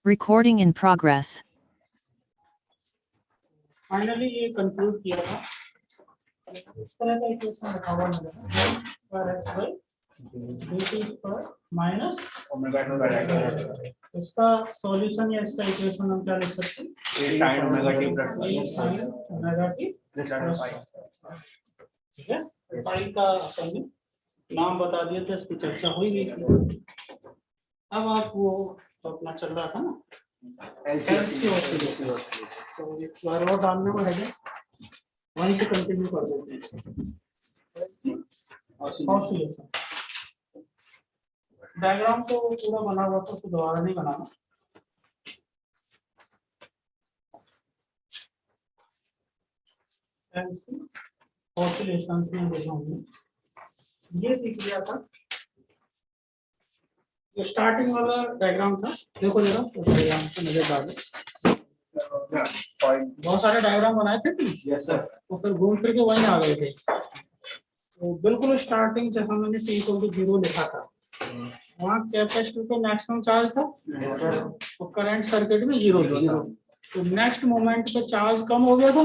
Recording in progress. Finally ये conclude किया था। इस तरह का इक्वेशन रखा हुआ है पर x by dt पर minus omega two by dt। इसका सॉल्यूशन या इसका इक्वेशन हम क्या लिख सकते हैं? sin omega t sin omega t plus ठीक है। पाई का अपन नाम बता दिया था, इसकी चर्चा हुई गई थी। अब आप वो तो अपना चल रहा था ना एलसी तो एक बार और डालने को है वहीं से कंटिन्यू कर देते हैं। ऑसिलेशन डायग्राम तो पूरा बना हुआ था, तो दोबारा नहीं बनाना। एलसी ऑसिलेशंस में देखा हमने ये सीख लिया था। ये स्टार्टिंग वाला डायग्राम था, देखो जरा उस डायग्राम को नजर डालो। बहुत सारे डायग्राम बनाए थे यस सर, तो फिर घूम फिर के वहीं आ गए थे। तो बिल्कुल स्टार्टिंग जब हमने t इक्वल टू 0 लिखा था वहाँ कैपेसिटर पे मैक्सिमम चार्ज था और करंट सर्किट में 0 था। तो नेक्स्ट मोमेंट पे चार्ज कम हो गया था,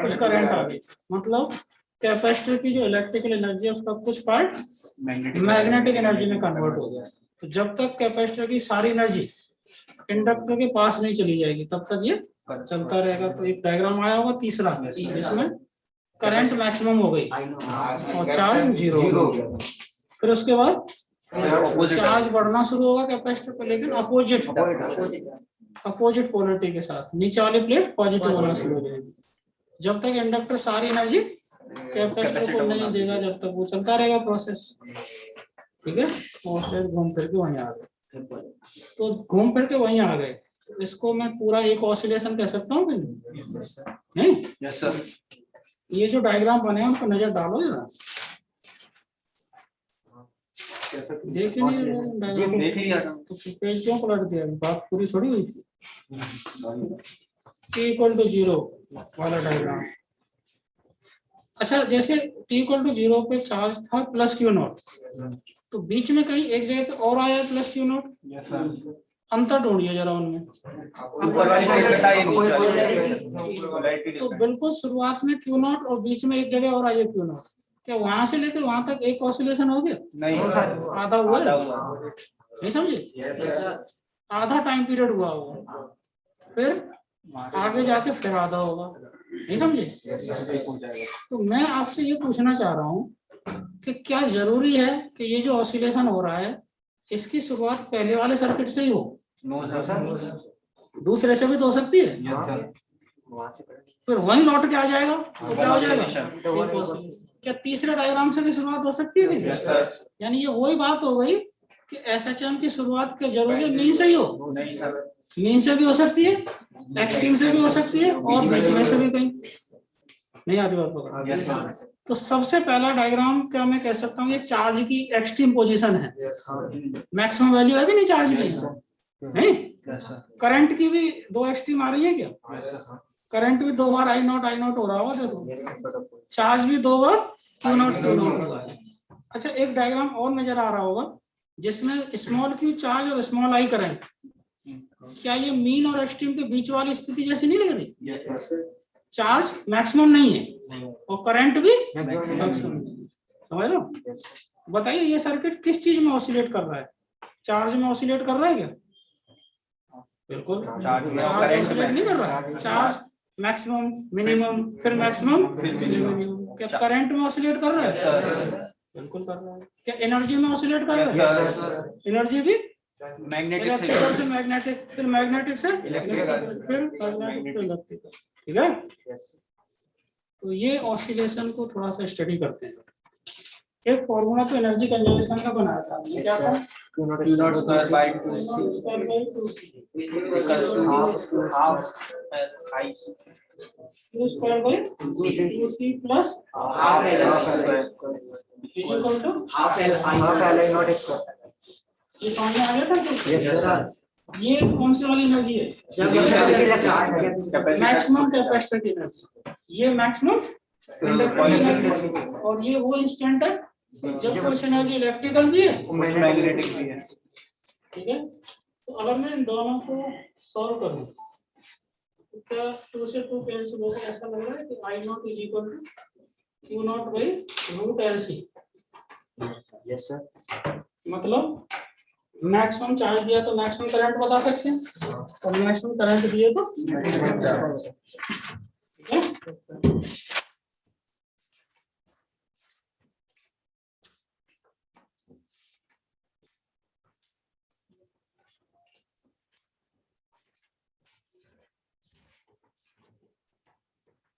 कुछ करंट आ गई, मतलब कैपेसिटर की जो इलेक्ट्रिकल एनर्जी है उसका कुछ पार्ट मैग्नेटिक एनर्जी में कन्वर्ट हो गया। तो जब तक कैपेसिटर की सारी एनर्जी इंडक्टर के पास नहीं चली जाएगी तब तक ये चलता रहेगा। तो एक डायग्राम आया होगा तीसरा जिसमें करंट मैक्सिमम हो गई और चार्ज 0 हो गया। फिर उसके बाद चार्ज बढ़ना शुरू होगा कैपेसिटर पे, लेकिन अपोजिट पोलरिटी के साथ। नीचे वाली प्लेट पॉजिटिव होना शुरू हो जाएगी। जब तक इंडक्टर सारी एनर्जी कैपेसिटर को नहीं देगा जब तक वो चलता रहेगा प्रोसेस, ठीक है। और फिर घूम फिर के वहीं आ गए। तो घूम फिर के वहीं आ गए, तो इसको मैं पूरा एक ऑसिलेशन कह सकता हूँ नहीं? Yes sir. ये जो डायग्राम बने हैं उनको नजर डालो जरा, देख तो पेज क्यों पलट दिया? बात पूरी थोड़ी हुई थी। t इक्वल टू 0 वाला डायग्राम। अच्छा, जैसे t इक्वल टू 0 पे चार्ज था प्लस क्यू नॉट, तो बीच में कहीं एक जगह पे और आया प्लस क्यू नॉट। अंतर ढूंढिए जरा उनमें। तो बिल्कुल शुरुआत में क्यू नॉट और बीच में एक जगह और आई है क्यू नॉट। क्या वहां से लेकर वहां तक एक ऑसिलेशन हो गया? नहीं, आधा हुआ नहीं, समझे? आधा टाइम पीरियड हुआ होगा, फिर आगे जाके फिर आधा होगा, नहीं समझे? तो मैं आपसे ये पूछना चाह रहा हूँ कि क्या जरूरी है कि ये जो ऑसिलेशन हो रहा है इसकी शुरुआत पहले वाले सर्किट से ही हो? दूसरे से भी तो हो सकती है। फिर वही लौट के आ जाएगा तो क्या हो जाएगा? क्या तीसरे डायग्राम से भी शुरुआत हो सकती है? यानी ये वही बात हो गई कि एसएचएम की शुरुआत के जरूरी मीन से ही हो? मीन से भी हो सकती है, एक्सट्रीम से भी हो सकती है, और बीच में से भी कहीं नहीं आती बात पकड़। तो सबसे पहला डायग्राम क्या मैं कह सकता हूँ, ये चार्ज की एक्सट्रीम पोजीशन है। मैक्सिमम वैल्यू है कि नहीं चार्ज की? नहीं। करंट की भी दो एक्सट्रीम आ रही है क्या? करंट भी 2 बार आई नॉट हो रहा होगा, देखो। चार्ज भी 2 बार क्यू नॉट हो रहा है। अच्छा, एक डायग्राम और नजर आ रहा होगा जिसमें स्मॉल क्यू चार्ज और स्मॉल आई करंट। क्या ये मीन और एक्सट्रीम के बीच वाली स्थिति जैसी नहीं लग रही? चार्ज मैक्सिमम नहीं है और करंट भी मैक्सिमम नहीं है, समझ लो। बताइए ये सर्किट किस चीज में ऑसिलेट कर रहा है? चार्ज में ऑसिलेट कर रहा है क्या? बिल्कुल चार्ज ऑसिलेट नहीं कर रहा है। चार्ज मैक्सिमम मिनिमम फिर मैक्सिमम मिनिमम। क्या करंट में ऑसिलेट कर रहा है? बिल्कुल कर रहा है। क्या एनर्जी में ऑसिलेट कर रहा है? एनर्जी भी मैग्नेटिक से मैग्नेटिक, फिर मैग्नेटिक से इलेक्ट्रिकल, फिर मैग्नेटिक से इलेक्ट्रिकल, ठीक है। तो ये ऑसिलेशन को थोड़ा सा स्टडी करते हैं। एक फॉर्मूला तो एनर्जी कंजर्वेशन का बनाया था, ये क्या था? Q naught square by 2c equals to half I Q square by 2c plus half L square equal to half L I naught square। ये समझ में आ गया था? ये कौन सी वाली एनर्जी है? मैक्सिमम कैपेसिटर की एनर्जी। ये मैक्सिमम इंडक्टर की एनर्जी, और ये वो इंस्टेंट है जब कुछ एनर्जी इलेक्ट्रिकल भी है मैग्नेटिक भी है, ठीक है। तो अगर मैं इन दोनों को सॉल्व करूं तो क्या 2 से 2 कैंसिल होगा, ऐसा लग रहा है कि I naught is equal to Q naught by root L C. Yes sir. मतलब मैक्सिमम चार्ज दिया तो मैक्सिमम करंट बता सकते हैं, और मैक्सिमम करंट दिए तो ठीक है।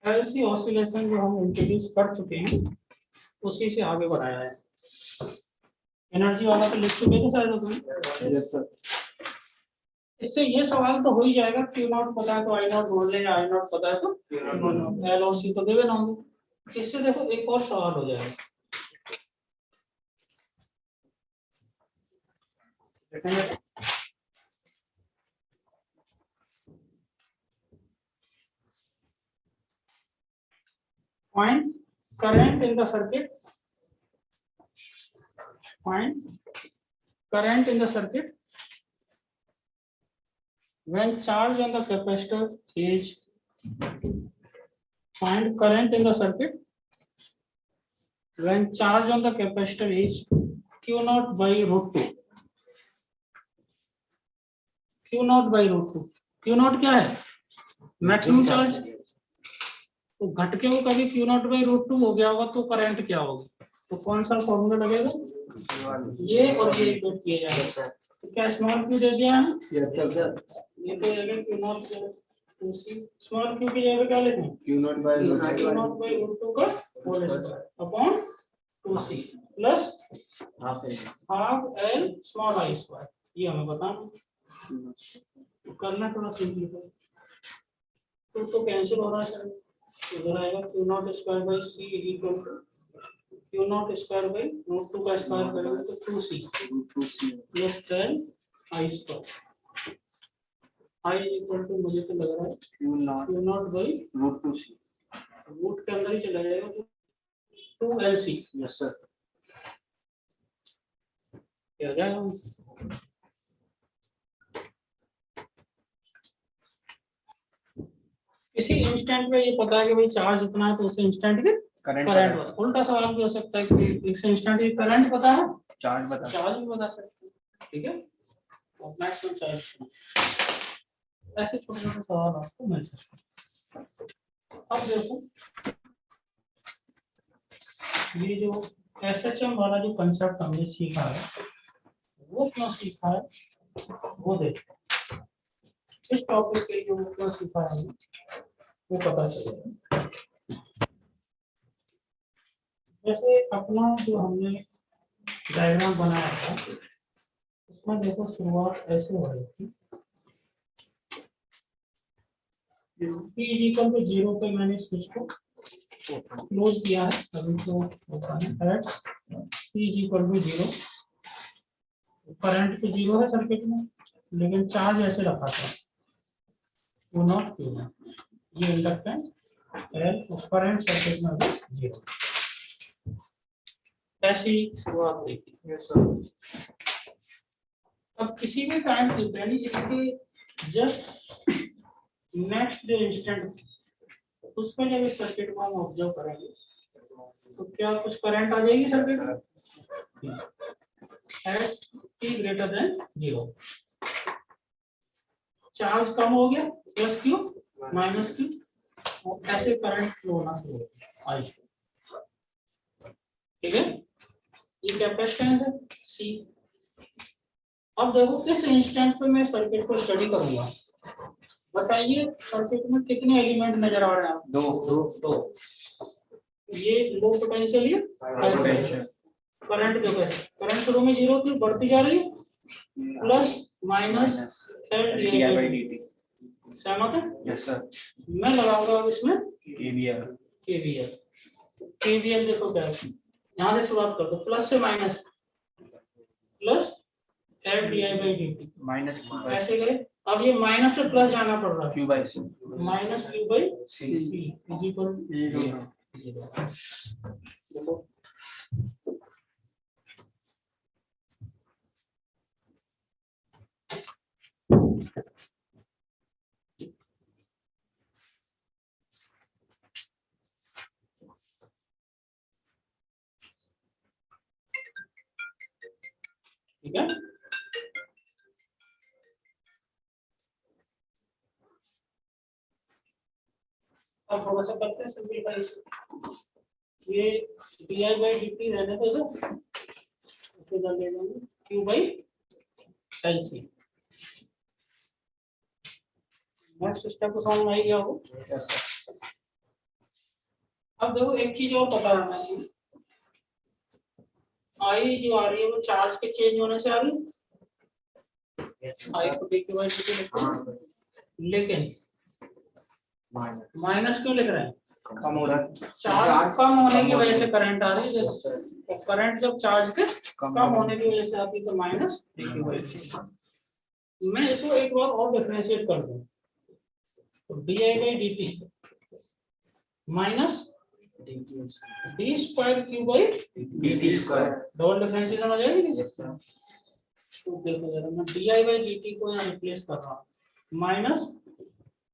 एलसी ऑसिलेशन जो हम इंट्रोड्यूस कर चुके हैं उसी से आगे बढ़ाया है। एनर्जी वाला तो लिख चुके थे शायद उसमें। Yes sir. इससे ये सवाल तो हो ही जाएगा, क्यू नॉट पता है तो आई नॉट ढूंढ लें, आई नॉट पता है तो एल और सी तो देवे ना होंगे। इससे देखो एक और सवाल हो जाएगा। Find current in the circuit. Find current in the circuit when charge on the capacitor is. Find current in the circuit when charge on the capacitor is Q naught by root 2. Q naught by root 2. Q naught क्या है? Maximum charge. तो घटके को कभी Q naught by root 2 हो गया होगा तो current क्या होगी? तो कौन सा फॉर्मूला लगेगा? ये और ये इक्वेट किए जाएंगे। तो क्या स्मॉल क्यू दे दिया है? ये तो Q naught स्मॉल क्यू की जगह क्या लिखें? Q naught by root 2 का whole square upon 2c plus half l small I square. ये हमें बताना, करना थोड़ा सिंपलीफाई। तो कैंसिल हो रहा है, इधर आएगा Q naught square by c equal to Q naught square by root 2 का स्क्वायर करेंगे तो 2c plus 10 I square. I equal to मुझे तो लग रहा है Q naught by root 2c, root के अंदर ही चला जाएगा तो 2lc। Yes sir. क्या जाएगा? किसी इंस्टेंट में ये पता है कि भाई चार्ज इतना है तो उसे इंस्टेंट के करंट। उल्टा सवाल भी हो सकता है कि एक इंस्टेंट की करंट पता है, चार्ज भी बता सकते हैं। ठीक है, तो मैक्सिमम चार्ज ऐसे छोटे छोटे सवाल आपको मिल सकते हैं। अब देखो ये जो एसएचएम वाला जो कंसेप्ट हमने सीखा है वो क्यों सीखा है वो देखो। इस टॉपिक के जो क्यों सीखा है वो पता चलेगा। जैसे अपना जो हमने डायग्राम बनाया था उसमें देखो शुरुआत ऐसे हो रही थी, P 0 पे मैंने स्विच को क्लोज किया है, अभी तो एट P 0 करंट तो 0 है सर्किट में, लेकिन चार्ज ऐसे रखा था वो नॉट Q है, ये इंडक्टेंस L, करंट सर्किट में अभी 0। ऐसी शुरुआत हुई थी। अब किसी भी टाइम पे इसके जस्ट नेक्स्ट जो इंस्टेंट उसमें जब इस सर्किट को हम ऑब्जर्व करेंगे तो क्या कुछ करंट आ जाएगी सर्किट में at T greater than 0। Charge कम हो गया प्लस Q माइनस Q और ऐसे करंट फ्लो होना शुरू हो गया I। ठीक है, ये कैपेसिटेंस है C। अब देखो इस इंस्टेंट पे मैं सर्किट को स्टडी करूंगा, बताइए सर्किट में कितने एलिमेंट नजर आ रहे हैं? दो। ये लो पोटेंशियल, ये हाई पोटेंशियल। करंट देखो करंट शुरू में 0 थी, बढ़ती जा रही है प्लस माइनस LdI/dt। सहमत है? Yes sir. मैं लगाऊंगा अब इसमें KVL। देखो क्या है, यहाँ से शुरुआत कर दो, प्लस से माइनस प्लस LdI/dt माइनस ऐसे गए। अब ये माइनस से प्लस जाना पड़ रहा है Q/C minus Q/C is equal to 0। देखो ठीक है। अब थोड़ा सा करते हैं सिंपलीफाई। ये di/dt रहने दो सर, उसको कर लेंगे q/LC। नेक्स्ट स्टेप को समझ में आई गया हो। अब देखो एक चीज और पता रहना है, आई जो आ रही है वो चार्ज के चेंज होने से आ रही है, आई को dq/dt लिखते हैं, लेकिन माइनस क्यों लिख रहे हैं? कम हो रहा है, चार्ज कम होने की वजह से करंट आ रही है, तो करंट जब चार्ज के कम होने की वजह से आती है तो माइनस dq/dt। मैं इसको एक बार और डिफरेंशिएट कर दूं, तो di/dt minus d²q/dt, double differentiation हो जाएगी। तो देखो जरा, मैं di/dt को यहाँ रिप्लेस कर रहा हूँ, माइनस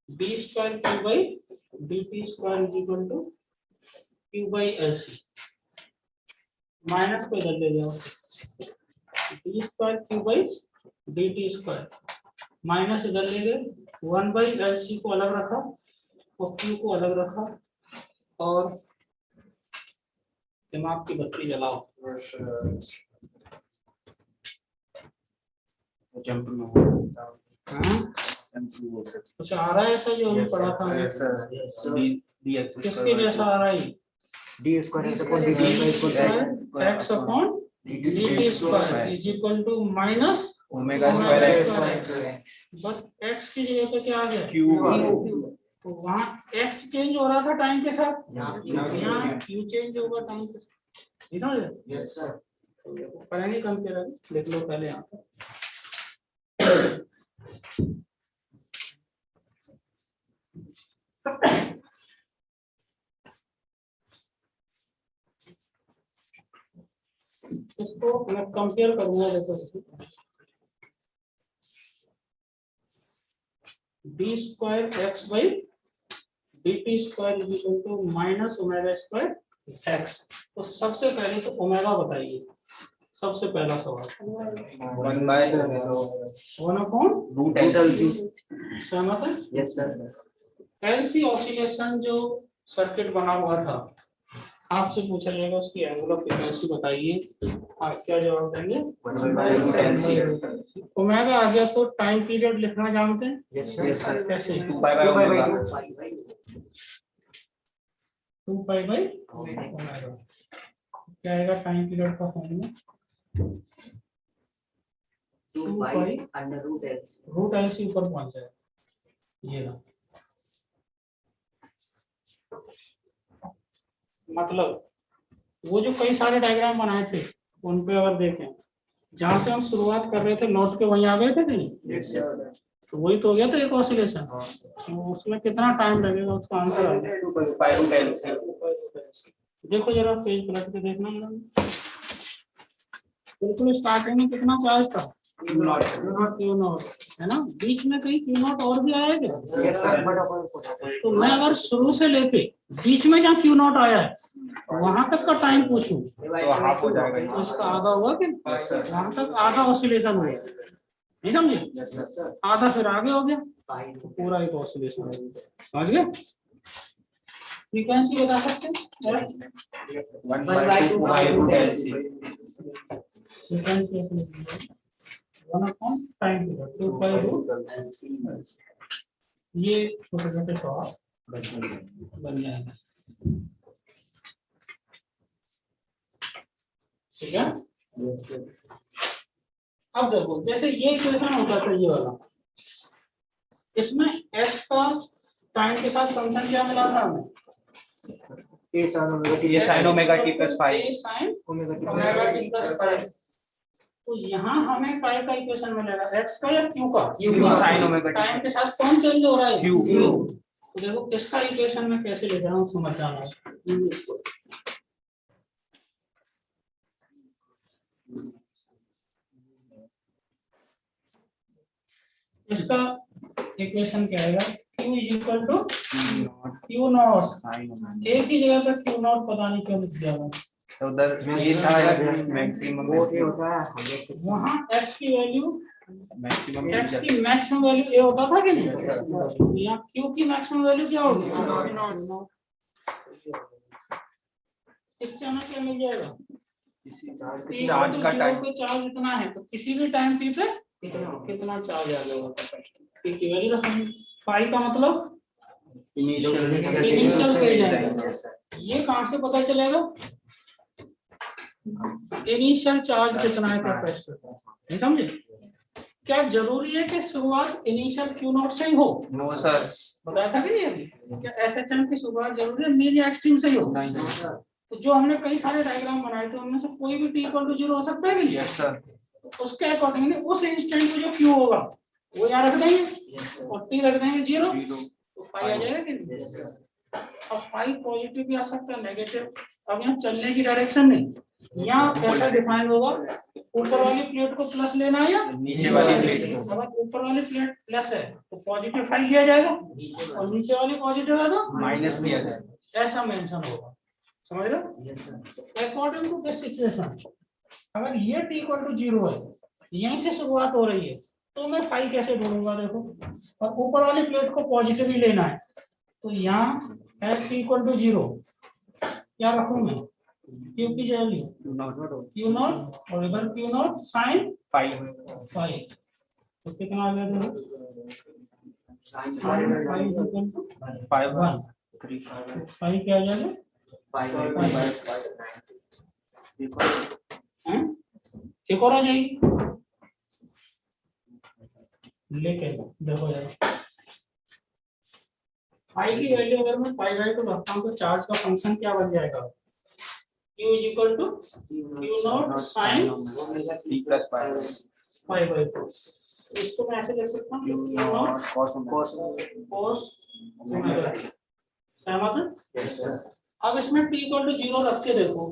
d²q/dt² = q/LC। माइनस को इधर ले जाओ, d²q/dt² माइनस इधर ले गए, 1/LC को अलग रखा और q को अलग रखा, और दिमाग की बत्ती जलाओ। कुछ आ रहा है ऐसा जो अभी पढ़ा था? किसके जैसा आ रहा है? d² x upon dt² = minus ω²x। बस x की जगह पे क्या आ गया? q। तो वहाँ x चेंज हो रहा था टाइम के साथ, यहाँ q चेंज होगा टाइम के साथ। नहीं समझ? Yes sir. करेंगे कंपेयर, देख लो पहले यहाँ पर। इसको मैं कंपेयर करूंगा, देखो d²x/dt² = माइनस ω²x। तो सबसे पहले तो ओमेगा बताइए, सबसे पहला सवाल। 1/√LC। सहमत है? Yes sir. LC ऑसिलेशन जो सर्किट बना हुआ था, आपसे पूछा जाएगा उसकी एंगुलर फ्रीक्वेंसी बताइए, आप क्या जवाब देंगे? ओमेगा आ गया तो टाइम पीरियड लिखना जानते हैं? Yes sir. कैसे? 2π/ओमेगा। क्या आएगा टाइम पीरियड का फॉर्मूला? 2π√LC ऊपर पहुंच जाएगा, ये ना। मतलब वो जो कई सारे डायग्राम बनाए थे उन पे अगर देखें, जहां से हम शुरुआत कर रहे थे नोट के वहीं आ गए थे नहीं? तो वही तो हो गया था एक ऑसिलेशन। तो उसमें कितना टाइम लगेगा, उसका आंसर आ गया 2π√LC। देखो जरा पेज पलट के देखना मेरा, बिल्कुल स्टार्टिंग में कितना चार्ज था? Q0 है ना, बीच में कहीं Q0 और भी आया क्या? Yes sir. तो मैं अगर शुरू से लेके बीच में जहाँ Q0 आया है वहां तक का टाइम पूछूं तो हाफ हो जाएगा, तो इसका आधा हुआ कि वहां तक आधा ऑसिलेशन हुआ, नहीं समझे? Yes sir. आधा फिर आगे हो गया, तो पूरा एक ऑसिलेशन समझ गए? फ्रीक्वेंसी बता सकते हैं? 1/2π√LC। Frequency 1 time period 2π√LC। ये छोटे छोटे सवाल बन जाएंगे, ठीक है? अब देखो, जैसे ये इक्वेशन होता था ये वाला, इसमें x का टाइम के साथ फंक्शन क्या मिला था हमें? ये sin ωt + phi। sin ωt + phi। तो यहाँ हमें पाई का इक्वेशन मिलेगा, x का या q का? sin ωt। टाइम के साथ कौन चेंज हो रहा है? q। तो देखो किसका इक्वेशन में कैसे ले रहा हूँ समझ जाना है। इसका इक्वेशन क्या आएगा? q = Q0। एक ही जगह पे Q0 पता नहीं क्यों लिख दिया मैंने, तो उधर ये था मैक्सिमम वहाँ x की वैल्यू मैक्सिमम x की मैक्सिमम वैल्यू a होता था कि नहीं? यहाँ q की मैक्सिमम वैल्यू क्या होगी? इससे हमें क्या मिल जाएगा? चार्ज का टाइम पे चार्ज इतना है तो किसी भी टाइम t पे कितना चार्ज आ जाएगा t की वैल्यू रखेंगे। फाई का मतलब इनिशियल फेज है। ये कहाँ से पता चलेगा? इनिशियल चार्ज कितना है कैपेसिटर का, नहीं समझे? क्या जरूरी है कि शुरुआत इनिशियल क्यू नॉट से ही हो? नो सर, बताया था कि नहीं अभी? क्या एसएचएम की शुरुआत जरूरी है मीन या एक्सट्रीम से ही हो? तो जो हमने कई सारे डायग्राम बनाए थे उनमें से कोई भी t इक्वल टू 0 हो सकता है कि यस सर, तो उसके अकॉर्डिंगली उस इंस्टेंट में जो q होगा वो यहाँ रख देंगे और t रख देंगे 0 तो फाई आ जाएगा कि नहीं? अब फाई पॉजिटिव भी आ सकता है नेगेटिव। अब यहाँ चलने की डायरेक्शन नहीं, यहाँ कैसा डिफाइन होगा? ऊपर वाली प्लेट को प्लस लेना है या नीचे वाली प्लेट को। अगर ऊपर वाली प्लेट प्लस है तो पॉजिटिव फाई लिया जाएगा और नीचे वाली पॉजिटिव है तो माइनस लिया जाएगा, ऐसा मेंशन होगा। समझ रहे? अकॉर्डिंग टू दिस सिचुएशन अगर ये t इक्वल टू 0 है, यहीं से शुरुआत हो रही है, तो मैं फाई कैसे ढूंढूंगा? देखो, और ऊपर वाली प्लेट को पॉजिटिव ही लेना है तो यहाँ है t इक्वल टू 0, क्या रखूं मैं? q की वैल्यू q नॉट और इधर q नॉट साइन 5 तो कितना आ गया? साइन 5 इक्वल टू 5 1 3 फाई क्या आ जाएगा? एक और आ जाएगी लेके देखो यार फाई की वैल्यू अगर मैं पाई बाय तो रखता हूँ तो चार्ज का फंक्शन क्या बन जाएगा? q is equal to q naught sine t plus 5 pi by 2। इसको मैं ऐसे लिख सकता हूँ q naught cos cos omega. सहमत है? अब इसमें t इक्वल टू 0 रख के देखो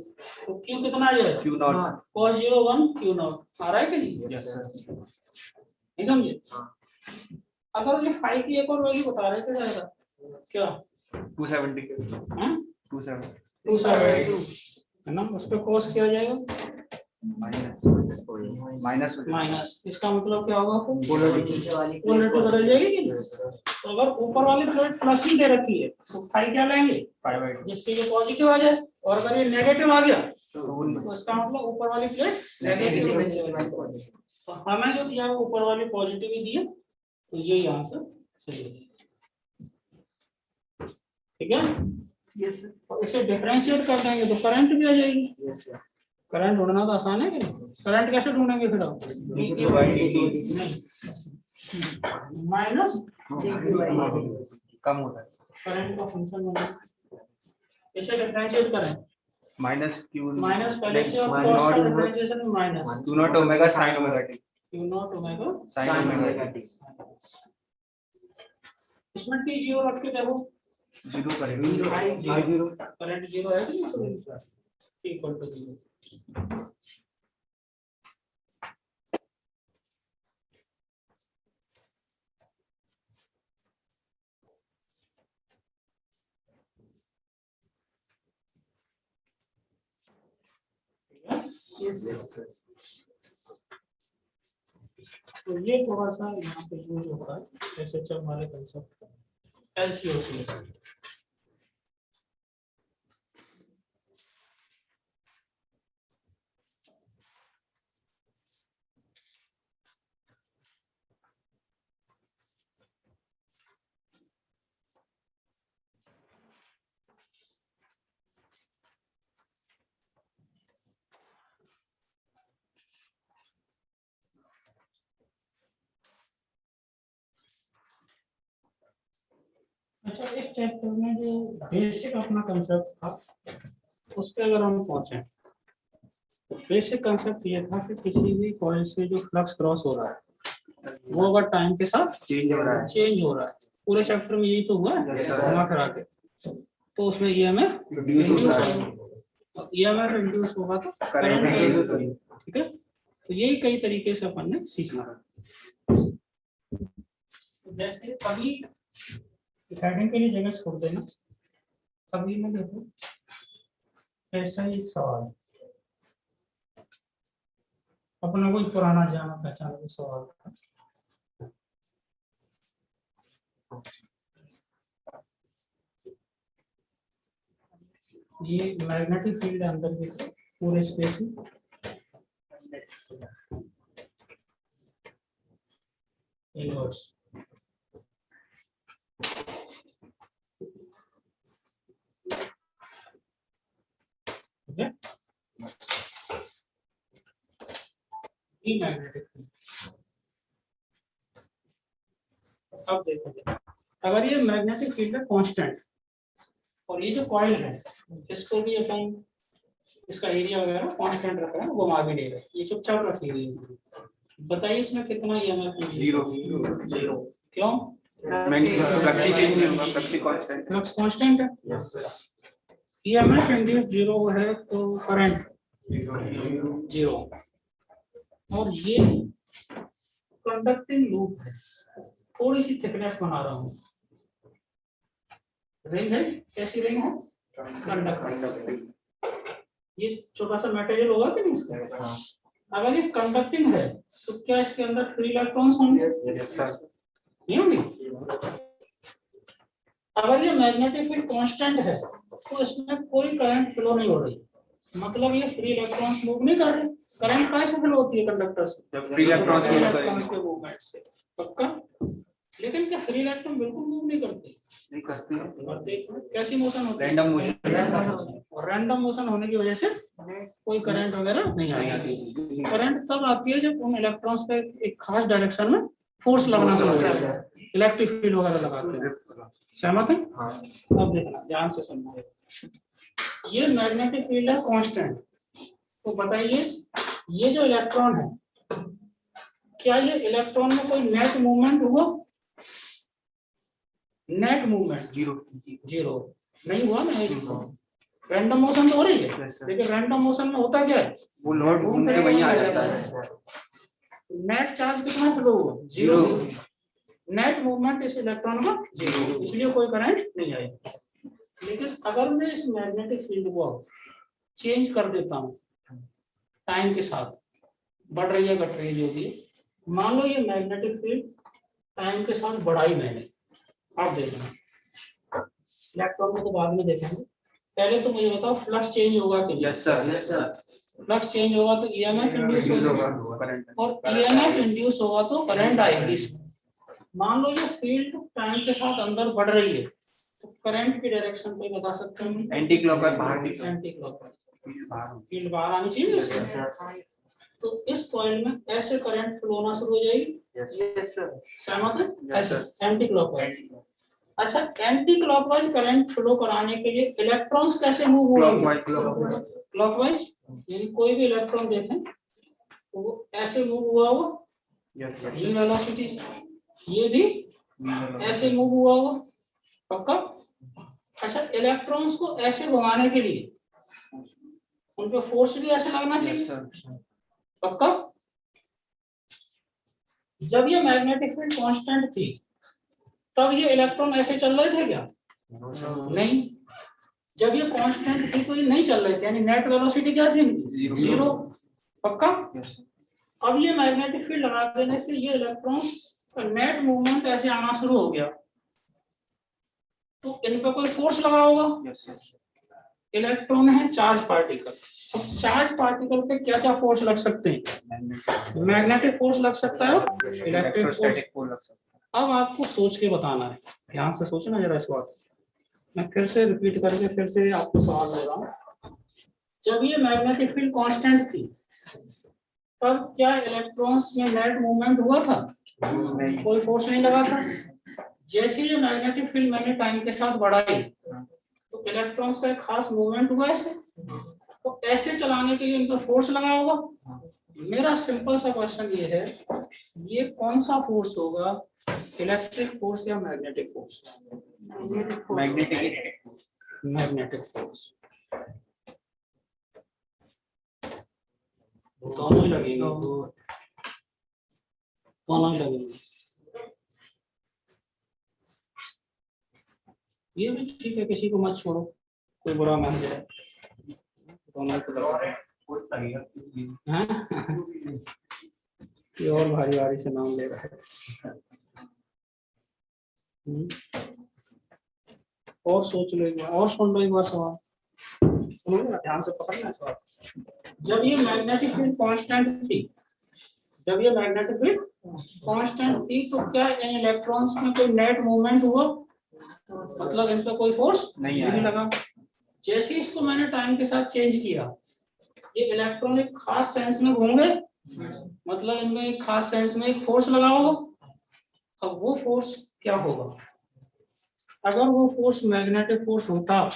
तो q कितना आ जाएगा? q naught cos 0 1 q naught आ रहा है कि नहीं? यस सर, नहीं समझे? अगर ये फाई की एक और वैल्यू बता रहे थे ज्यादा क्या 270 हैं? 270 है ना, उस पे cos क्या हो जाएगा? Minus minus. इसका मतलब क्या होगा? पोलरिटी बदल जाएगी कि नहीं? तो अगर ऊपर वाली प्लेट प्लस ही दे रखी है तो फाई क्या लेंगे? 5/2 जिससे ये पॉजिटिव आ जाए और अगर ये नेगेटिव आ गया तो इसका मतलब ऊपर वाली प्लेट नेगेटिव। तो हमें जो दिया वो ऊपर वाली पॉजिटिव ही दिया तो ये आंसर सही है। ठीक है? Yes sir. और इसे डिफरेंशिएट कर देंगे तो करंट भी आ जाएगी। Yes sir. करंट ढूंढना तो आसान है कि नहीं? करंट कैसे ढूंढेंगे फिर आप? माइनस कम होता है, करंट का फंक्शन बना इसे डिफरेंशिएट करें माइनस q माइनस पहले से और cos का डिफरेंशिएशन में minus q not omega sin omega t q not omega sin omega t इसमें t 0 रख के देखो 0 करेंगे, करंट 0 है कि नहीं? t इक्वल टू 0 तो ये थोड़ा सा यहाँ पे यूज होता है जैसे चल हमारे कंसेप्ट एलसीओसी। अच्छा, इस चैप्टर में जो बेसिक अपना कंसेप्ट था उस पर अगर हम पहुंचे तो बेसिक कंसेप्ट ये था कि किसी भी कॉइल से जो फ्लक्स क्रॉस हो रहा है वो अगर टाइम के साथ चेंज हो रहा है पूरे चैप्टर में यही तो हुआ है घुमा फिरा के तो उसमें ईएमएफ इंड्यूस होगा तो करंट। ठीक है, तो यही कई तरीके से अपन ने सीखा। जैसे कभी हेडिंग के लिए जगह छोड़ देना। अभी मैं देखो ऐसा ही एक सवाल अपना कोई पुराना जाना पहचाना कोई सवाल था? ये मैग्नेटिक फील्ड अंदर के पूरे स्पेस में इनवर्स। ठीक है, ये मैग्नेटिक फील्ड। अब देखो, अगर ये मैग्नेटिक फील्ड है कांस्टेंट और ये जो कॉइल है इसको भी अपन इसका एरिया वगैरह कांस्टेंट रख रहे हैं, घुमा भी नहीं रहे, ये चुपचाप रखी हुई है। बताइए इसमें कितना EMF? जीरो। जीरो। क्यों? फ्लक्स चेंज नहीं होगा, फ्लक्स कांस्टेंट। फ्लक्स कांस्टेंट है। EMF इंड्यूस जीरो है तो करंट जीरो। और ये कंडक्टिंग लूप है, थोड़ी सी थिकनेस बना रहा हूँ। रिंग है, कैसी रिंग है? कंडक्टिंग। ये छोटा सा मटेरियल होगा कि नहीं इसका? अगर ये कंडक्टिंग है तो क्या इसके अंदर फ्री इलेक्ट्रॉन्स होंगे? नहीं होंगे। अगर ये मैग्नेटिक फील्ड कांस्टेंट है तो इसमें कोई करंट फ्लो नहीं हो रही, मतलब ये फ्री इलेक्ट्रॉन्स मूव नहीं कर रहे। करंट कैसे फ्लो होती है कंडक्टर से? जब फ्री इलेक्ट्रॉन्स मूव इलेक्ट्रॉन्स के मूवमेंट से। पक्का? लेकिन क्या फ्री इलेक्ट्रॉन बिल्कुल मूव नहीं करते? नहीं करते हैं। और देखो कैसी मोशन होती है? Random motion. और रैंडम मोशन होने की वजह से कोई करंट वगैरह नहीं आती। करंट तब आती है जब उन इलेक्ट्रॉन्स पे एक खास डायरेक्शन में फोर्स लगना शुरू हो जाता है, इलेक्ट्रिक फील्ड वगैरह लगाते हैं। सहमत है? अब देखना ध्यान से समझना, ये मैग्नेटिक फील्ड है कांस्टेंट। तो बताइए ये जो इलेक्ट्रॉन है, क्या ये इलेक्ट्रॉन में कोई नेट मूवमेंट हुआ? नेट मूवमेंट जीरो नहीं हुआ ना। इसको रैंडम मोशन तो हो रही है, लेकिन रैंडम मोशन में होता क्या है? वो लॉर्ड घूम के वहीं आ जाता है। नेट चार्ज कितना फ्लो हुआ? जीरो। नेट मूवमेंट इस इलेक्ट्रॉन का जीरो, इसलिए कोई करंट नहीं आएगा। लेकिन अगर मैं इस मैग्नेटिक फील्ड को चेंज कर देता हूँ टाइम के साथ, बढ़ रही है घट रही है जो भी, मान लो ये मैग्नेटिक फील्ड टाइम के साथ बढ़ाई मैंने। आप देखना, इलेक्ट्रॉन को तो बाद में देखेंगे, पहले तो मुझे बताओ फ्लक्स चेंज होगा कि? Yes sir. फ्लक्स चेंज होगा तो EMF इंड्यूस होगा, और EMF इंड्यूस होगा तो करंट आएगी इसमें। मान लो ये फील्ड टाइम के साथ अंदर बढ़ रही है तो करंट की डायरेक्शन पे बता सकते हैं? एंटी क्लॉकवाइज बाहर की एंटी क्लॉकवाइज। फील्ड बाहर आनी चाहिए इससे। तो इस कॉइल में ऐसे करंट फ्लो होना शुरू हो जाएगी। Yes sir. सहमत है? ऐसे एंटी क्लॉकवाइज। अच्छा, एंटी क्लॉकवाइज करंट फ्लो कराने के लिए इलेक्ट्रॉन्स कैसे मूव होंगे? क्लॉकवाइज। यानी कोई भी इलेक्ट्रॉन देखें तो वो ऐसे मूव हुआ हो, जी वेलोसिटी। ये भी ऐसे मूव हुआ हो, पक्का? अच्छा, इलेक्ट्रॉन्स को ऐसे घुमाने के लिए उन पे फोर्स भी ऐसे लगना चाहिए, पक्का? जब ये मैग्नेटिक फील्ड कांस्टेंट थी तब ये इलेक्ट्रॉन ऐसे चल रहे थे क्या? नहीं। जब ये कांस्टेंट थी तो ये नहीं चल रहे थे, यानी नेट वेलोसिटी क्या थी? जीरो। पक्का? अब ये मैग्नेटिक फील्ड लगा देने से ये इलेक्ट्रॉन का नेट मूवमेंट ऐसे आना शुरू हो गया, तो इन पर कोई फोर्स लगा होगा। इलेक्ट्रॉन है चार्ज पार्टिकल। अब चार्ज पार्टिकल पे क्या क्या फोर्स लग सकते हैं? मैग्नेटिक फोर्स लग सकता है, इलेक्ट्रिक फोर्स लग सकता है। अब आपको सोच के बताना है, ध्यान से सोचना जरा इस बात। मैं फिर से रिपीट करके फिर से आपको सवाल दे रहा हूँ। जब ये मैग्नेटिक फील्ड कांस्टेंट थी तब क्या इलेक्ट्रॉन्स में नेट मूवमेंट हुआ था? कोई फोर्स नहीं लगा था। जैसे ये मैग्नेटिक फील्ड मैंने टाइम के साथ बढ़ाई तो इलेक्ट्रॉन्स का एक खास मूवमेंट हुआ ऐसे, तो ऐसे चलाने के लिए इनको फोर्स लगा होगा। मेरा सिंपल सा क्वेश्चन ये है, ये कौन सा फोर्स होगा, इलेक्ट्रिक फोर्स या मैग्नेटिक फोर्स? Magnetic force. दोनों ही लगेंगे, दोनों ही लगेंगे। ये भी ठीक है, किसी को मत छोड़ो, कोई बुरा मैसेज है, दोनों को लगाओ। हाँ? ये और भारी भारी से नाम ले रहा है। और सोच लो एक बार, और सुन लो एक बार सवाल, सुनो ना ध्यान से पकड़ना सवाल। जब ये मैग्नेटिक फील्ड कांस्टेंट थी, जब ये मैग्नेटिक फील्ड कांस्टेंट थी, तो क्या इन इलेक्ट्रॉन्स में कोई नेट मूवमेंट हुआ? मतलब इन पे कोई फोर्स नहीं लगा। जैसे इसको मैंने टाइम के साथ चेंज किया, ये इलेक्ट्रॉन एक खास सेंस में घूम गए, मतलब इनमें एक खास सेंस में एक फोर्स लगा होगा। अब वो फोर्स क्या होगा? अगर वो फोर्स मैग्नेटिक फोर्स होता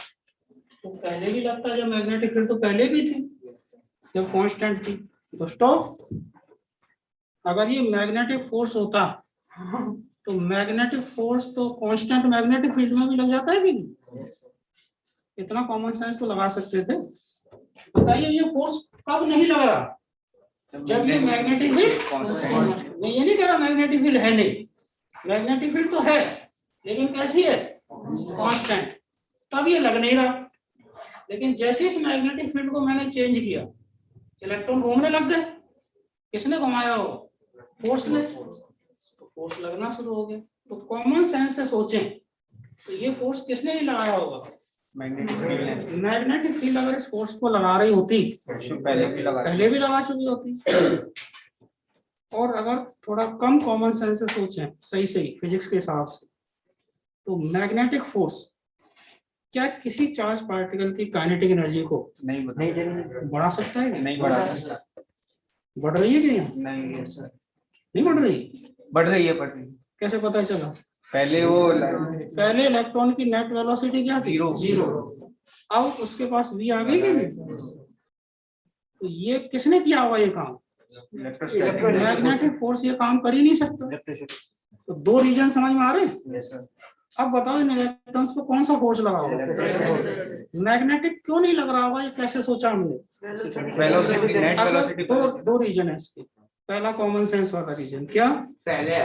तो पहले भी लगता, जब मैग्नेटिक फील्ड तो पहले भी थी जब कांस्टेंट थी। तो स्टॉप। अगर ये मैग्नेटिक फोर्स होता तो मैग्नेटिक फोर्स तो कांस्टेंट मैग्नेटिक फील्ड में भी लग जाता है कि नहीं? इतना कॉमन सेंस तो लगा सकते थे। बताइए ये फोर्स कब नहीं लग रहा? जब ये मैग्नेटिक फील्ड, मैं ये नहीं कह रहा मैग्नेटिक फील्ड है नहीं, मैग्नेटिक फील्ड तो है, लेकिन कैसी है? कांस्टेंट। तब ये लग नहीं रहा। लेकिन जैसे इस मैग्नेटिक फील्ड को मैंने चेंज किया, इलेक्ट्रॉन घूमने लग गए। किसने घुमाया हो? फोर्स ने। तो फोर्स लगना शुरू हो गया। तो कॉमन सेंस से सोचें तो ये फोर्स किसने नहीं लगाया होगा? मैग्नेटिक फील्ड अगर इस फोर्स को लगा रही होती पहले भी लगा चुकी होती। और अगर थोड़ा कम कॉमन सेंस से सोचें, सही फिजिक्स के हिसाब से, तो मैग्नेटिक फोर्स क्या किसी चार्ज पार्टिकल की काइनेटिक एनर्जी को नहीं बढ़ा सकता है? नहीं बढ़ा सकता। बढ़ रही है कि नहीं सर? नहीं बढ़ रही? बढ़ रही है। कैसे पता चला? पहले इलेक्ट्रॉन की नेट वेलोसिटी क्या थी? जीरो। अब उसके पास v आ गई कि नहीं? तो ये किसने किया हुआ ये काम? मैग्नेटिक फोर्स ये काम कर ही नहीं सकता। तो दो रीजन समझ में आ रहे हैं? अब बताओ इन इलेक्ट्रॉन्स को कौन सा फोर्स लगा होगा? मैग्नेटिक क्यों नहीं लग रहा होगा? ये कैसे सोचा हमने? दो रीजन है इसके। पहला कॉमन सेंस वाला रीजन क्या?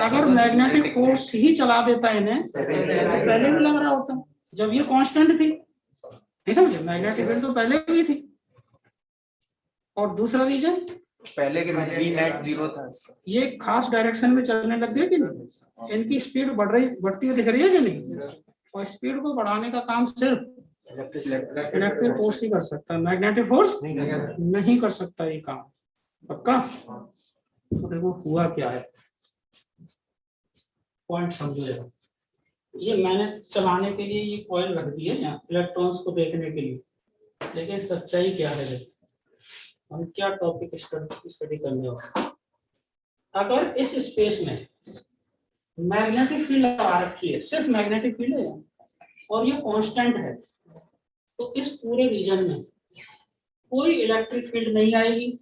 अगर मैग्नेटिक फोर्स ही चला देता इन्हें तो पहले भी लग रहा होता जब ये कांस्टेंट थी। नहीं समझे? मैग्नेटिक फील्ड तो पहले भी थी। और दूसरा रीजन, पहले के नेट जीरो था। ये खास डायरेक्शन में चलने लग गए कि नहीं? इनकी स्पीड बढ़ती हुई दिख रही है कि नहीं? और स्पीड को बढ़ाने का काम सिर्फ इलेक्ट्रिक फोर्स ही कर सकता है, मैग्नेटिक फोर्स नहीं कर सकता ये काम। पक्का? तो देखो हुआ क्या है, पॉइंट समझो जरा। ये मैंने चलाने के लिए ये कॉइल रख दी है यहाँ इलेक्ट्रॉन्स को देखने के लिए, लेकिन सच्चाई क्या है? हम क्या टॉपिक स्टडी करने वाले? अगर इस स्पेस में मैग्नेटिक फील्ड लगा रखी है, सिर्फ मैग्नेटिक फील्ड है और ये कांस्टेंट है, तो इस पूरे रीजन में कोई इलेक्ट्रिक फील्ड नहीं आएगी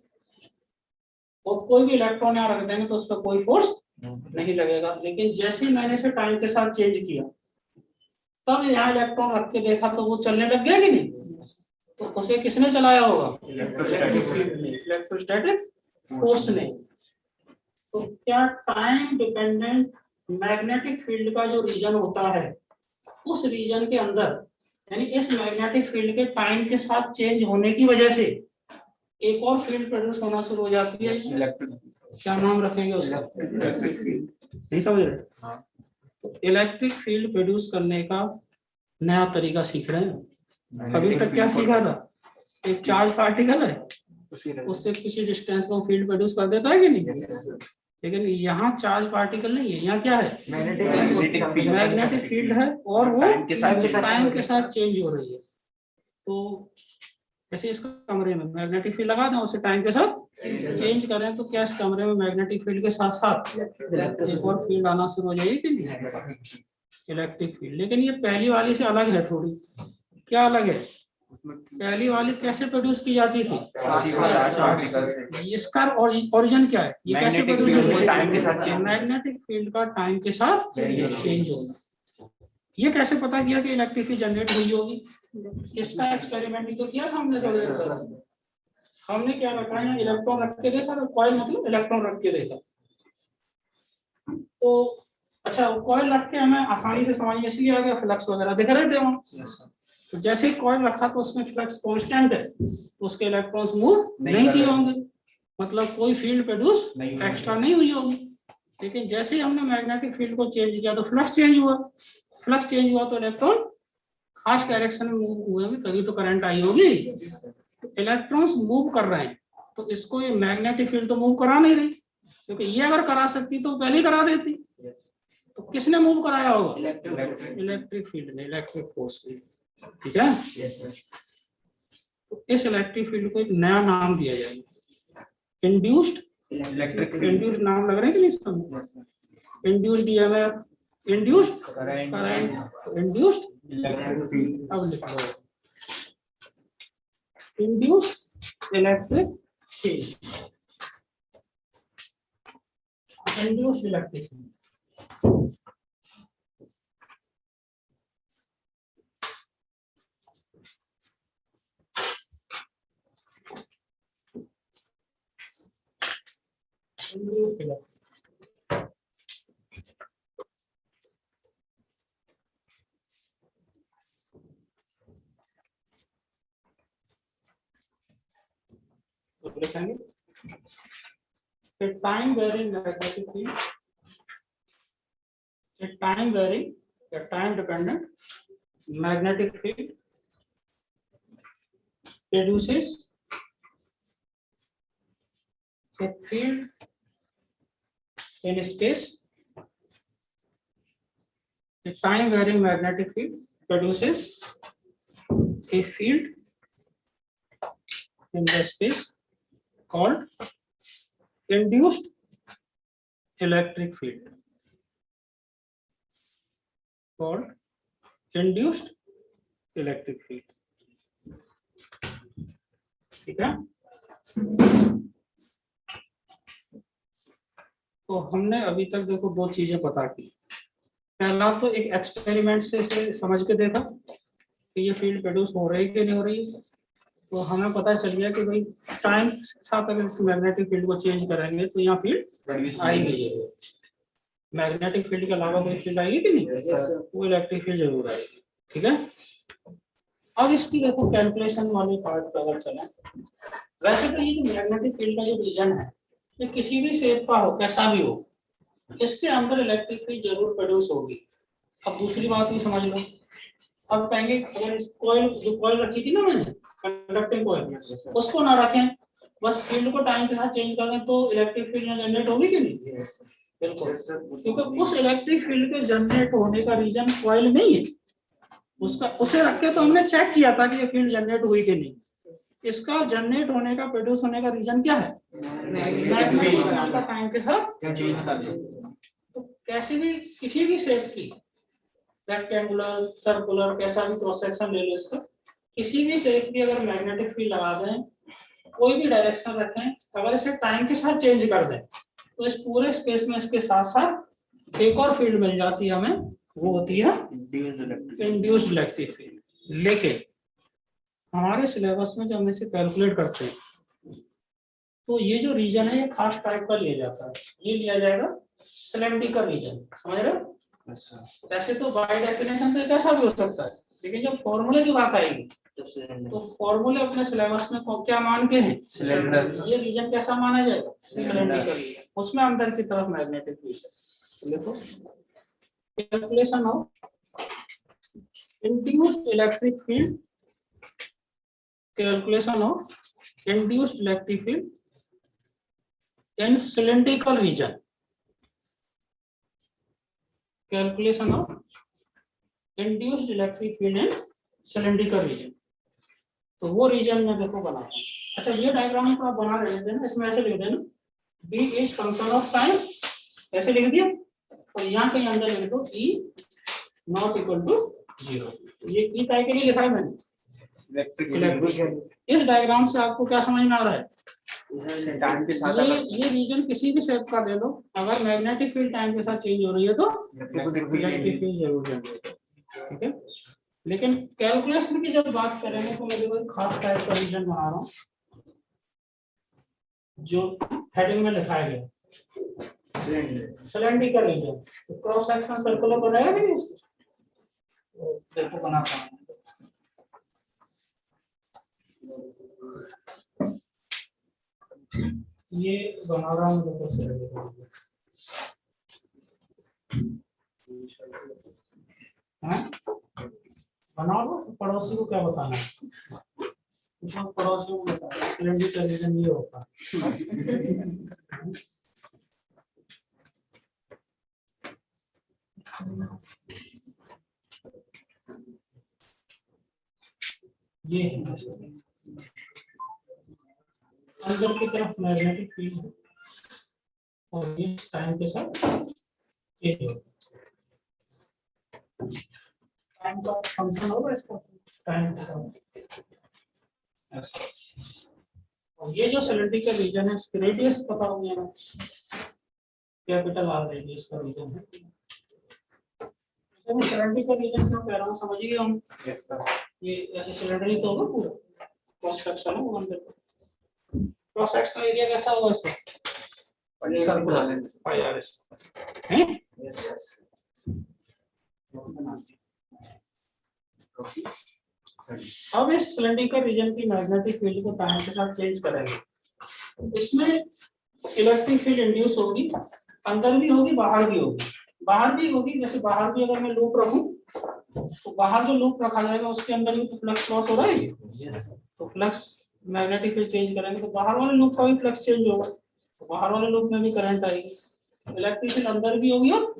और कोई भी इलेक्ट्रॉन यहाँ रख देंगे तो उस पर कोई फोर्स नहीं लगेगा। लेकिन जैसे ही मैंने इसे टाइम के साथ चेंज किया, तब यहाँ इलेक्ट्रॉन रख के देखा तो वो चलने लग गया कि नहीं? तो उसे किसने चलाया होगा? इलेक्ट्रोस्टैटिक फोर्स ने। तो क्या टाइम डिपेंडेंट मैग्नेटिक फील्ड का जो रीजन होता है, उस रीजन के अंदर, यानी इस मैग्नेटिक फील्ड के टाइम के साथ चेंज होने की वजह से एक और फील्ड प्रोड्यूस होना शुरू हो जाती है? क्या नाम रखेंगे उसका? नहीं समझ रहे? तो इलेक्ट्रिक फील्ड प्रोड्यूस करने का नया तरीका सीख रहे हैं। अभी तक क्या सीखा था? एक चार्ज पार्टिकल है, उससे किसी डिस्टेंस में फील्ड प्रोड्यूस कर देता है कि नहीं? लेकिन यहाँ चार्ज पार्टिकल नहीं है, यहाँ क्या है? मैग्नेटिक फील्ड है और वो टाइम के साथ चेंज हो रही है। तो जैसे इस कमरे में मैग्नेटिक फील्ड लगा दें, उसे टाइम के साथ चेंज करें, तो क्या इस कमरे में मैग्नेटिक फील्ड के साथ साथ एक और फील्ड आना शुरू हो जाएगी कि नहीं? Electric field. लेकिन ये पहली वाली से अलग है थोड़ी। क्या अलग है? पहली वाली कैसे प्रोड्यूस की जाती थी? इसका ओरिजिन क्या है? ये कैसे प्रोड्यूस होती है? मैग्नेटिक फील्ड का टाइम के साथ चेंज होना। ये कैसे पता किया कि इलेक्ट्रिक फील्ड जनरेट हुई होगी? इसका एक्सपेरिमेंट तो किया था हमने। हमने क्या रखा है? इलेक्ट्रॉन रख के देखा। तो कॉइल मतलब इलेक्ट्रॉन रख के देखा। तो अच्छा, कॉइल रख के हमें आसानी से समझ में इसलिए आ गया, फ्लक्स वगैरह दिख रहे थे वहाँ। तो जैसे कॉइल रखा तो उसमें फ्लक्स कांस्टेंट है, तो उसके इलेक्ट्रॉन्स मूव नहीं किए होंगे, मतलब कोई फील्ड प्रोड्यूस एक्स्ट्रा नहीं हुई होगी। लेकिन जैसे ही हमने मैग्नेटिक फील्ड को चेंज किया तो फ्लक्स चेंज हुआ, फ्लक्स चेंज हुआ तो इलेक्ट्रॉन खास डायरेक्शन में मूव हुए होंगे, तभी तो करंट आई होगी। तो इलेक्ट्रॉन्स मूव कर रहे हैं, तो इसको ये मैग्नेटिक फील्ड तो मूव करा नहीं रही, क्योंकि ये अगर करा सकती तो पहले ही करा देती। तो किसने मूव कराया होगा? इलेक्ट्रिक फील्ड ने, इलेक्ट्रिक फोर्स ने। ठीक है, तो इस इलेक्ट्रिक फील्ड को एक नया नाम दिया जाएगा, इंड्यूस्ड इलेक्ट्रिक। इंड्यूस्ड नाम लग रहा है कि नहीं समझ? Induced EMF, induced current, induced electric field. अब लिख लो induced electric field, induced electric field. A time varying magnetic field, a time varying, a time dependent magnetic field produces a field in space. A time varying magnetic field produces a field in the space called induced electric field, called induced electric field. ठीक है, तो हमने अभी तक देखो दो चीजें पता की। पहला तो एक एक्सपेरिमेंट से समझ के देखा कि ये फील्ड प्रोड्यूस हो रही है कि नहीं हो रही है, तो हमें पता चल गया कि भाई टाइम के साथ अगर इस मैग्नेटिक फील्ड को चेंज करेंगे तो यहाँ फील्ड आएगी। मैग्नेटिक फील्ड के अलावा कोई फील्ड आएगी कि नहीं, वो इलेक्ट्रिक फील्ड जरूर आएगी। ठीक है, अब इसकी देखो कैलकुलेशन वाले पार्ट पर अगर चले, वैसे तो ये जो मैग्नेटिक फील्ड का जो रीजन है ये किसी भी शेप का हो, कैसा भी हो, इसके अंदर इलेक्ट्रिक फील्ड जरूर प्रोड्यूस होगी। अब दूसरी बात भी समझ लो, अब कहेंगे अगर इस कॉइल, जो कॉइल रखी थी ना मैंने कंडक्टिंग कॉइल, उसको ना रखें, बस फील्ड को टाइम के साथ चेंज कर दें, तो इलेक्ट्रिक फील्ड जनरेट होगी कि नहीं? बिल्कुल, क्योंकि उस इलेक्ट्रिक फील्ड के जनरेट होने का रीजन कॉइल नहीं है, उसका उसे रख के तो हमने चेक किया था कि ये फील्ड जनरेट हुई कि नहीं। इसका जनरेट होने का, प्रोड्यूस होने का रीजन क्या है? मैग्नेटिक फील्ड का टाइम के साथ चेंज कर दें। तो कैसे भी, किसी भी शेप की, रेक्टेंगुलर, सर्कुलर, कैसा भी क्रॉस सेक्शन ले लो इसका, किसी भी शेप की अगर मैग्नेटिक फील्ड लगा दें, कोई भी डायरेक्शन रखें, अगर इसे टाइम के साथ चेंज कर दें तो इस पूरे स्पेस में इसके साथ साथ एक और फील्ड मिल जाती है हमें, वो होती है इंड्यूस्ड इलेक्ट्रिक फील्ड। लेकिन हमारे सिलेबस में जब हम इसे कैलकुलेट करते हैं तो ये जो रीजन है ये खास टाइप का लिया जाता है, ये लिया जाएगा सिलेंड्रिकल रीजन। समझ रहे हो? वैसे तो बाय डेफिनेशन तो कैसा भी हो सकता है, लेकिन जब फॉर्मूले की बात आएगी तो फॉर्मूले अपने सिलेबस में क्या मान के हैं? सिलेंडर। ये रीजन कैसा माना जाएगा? सिलेंड्रिकल रीजन, उसमें अंदर की तरफ मैग्नेटिक फील्ड है। देखो calculation of induced electric field, calculation of induced electric field in cylindrical region, calculation of induced electric field in cylindrical region. तो वो रीजन में देखो बना। अच्छा, ये डायग्राम को आप बना लेते हैं, इसमें ऐसे लिख देना B is function of time, ऐसे लिख दिया, और यहाँ के अंदर लिख दो ई नॉट इक्वल टू 0। ये ई टाइप के लिए लिखा है मैंने। इस डायग्राम से आपको क्या समझ में आ रहा है? टाइम के साथ ये रीजन किसी भी शेप का ले लो, अगर मैग्नेटिक फील्ड टाइम के साथ चेंज हो रही है तो इलेक्ट्रिक फील्ड जरूर जनरेट होगी। ठीक है, लेकिन कैलकुलेशन की जब बात करेंगे तो मैं देखो खास टाइप का रीजन बना रहा हूँ जो हेडिंग में लिखाया गया cylindrical region. Cross section circular बनाया नहीं इसको, देखो बनाता हूँ। ये बना रहा हूँ तो कैसे लगेगा? हाँ? बना लो, पड़ोसी को क्या बताना है? पड़ोसी को बताना सिलेंडर का रीजन ये होता ये है अंदर की तरफ मैग्नेटिक फील्ड है और ये टाइम के साथ ये टाइम का फंक्शन होगा इसका टाइम के साथ। और ये जो सिलेंड्रिकल रीजन है इसकी रेडियस पता हो गया, कैपिटल आर रेडियस का रीजन है। सिलेंड्रिकल रीजन क्या कह रहा हूँ समझिए हम। ये ऐसे सिलेंडर ही तो होगा पूरा क्रॉस सेक्शन है वो अंदर क्रॉस सेक्शन एरिया कैसा होगा इसका सर्कुलर पाई आर एस है। अब इस सिलेंड्रिकल रीजन की मैग्नेटिक फील्ड को टाइम के साथ चेंज करेंगे। इसमें इलेक्ट्रिक फील्ड इंड्यूस होगी, अंदर भी होगी बाहर भी होगी। बाहर भी होगी, जैसे बाहर भी अगर मैं लूप रखूं तो बाहर जो लूप रखा जाएगा उसके अंदर भी तो फ्लक्स क्रॉस हो रहा है, तो फ्लक्स मैग्नेटिक फील्ड चेंज करेंगे तो बाहर वाले लूप का भी फ्लक्स चेंज होगा, तो बाहर वाले लूप में भी करंट आएगी। इलेक्ट्रिक फील्ड अंदर भी होगी और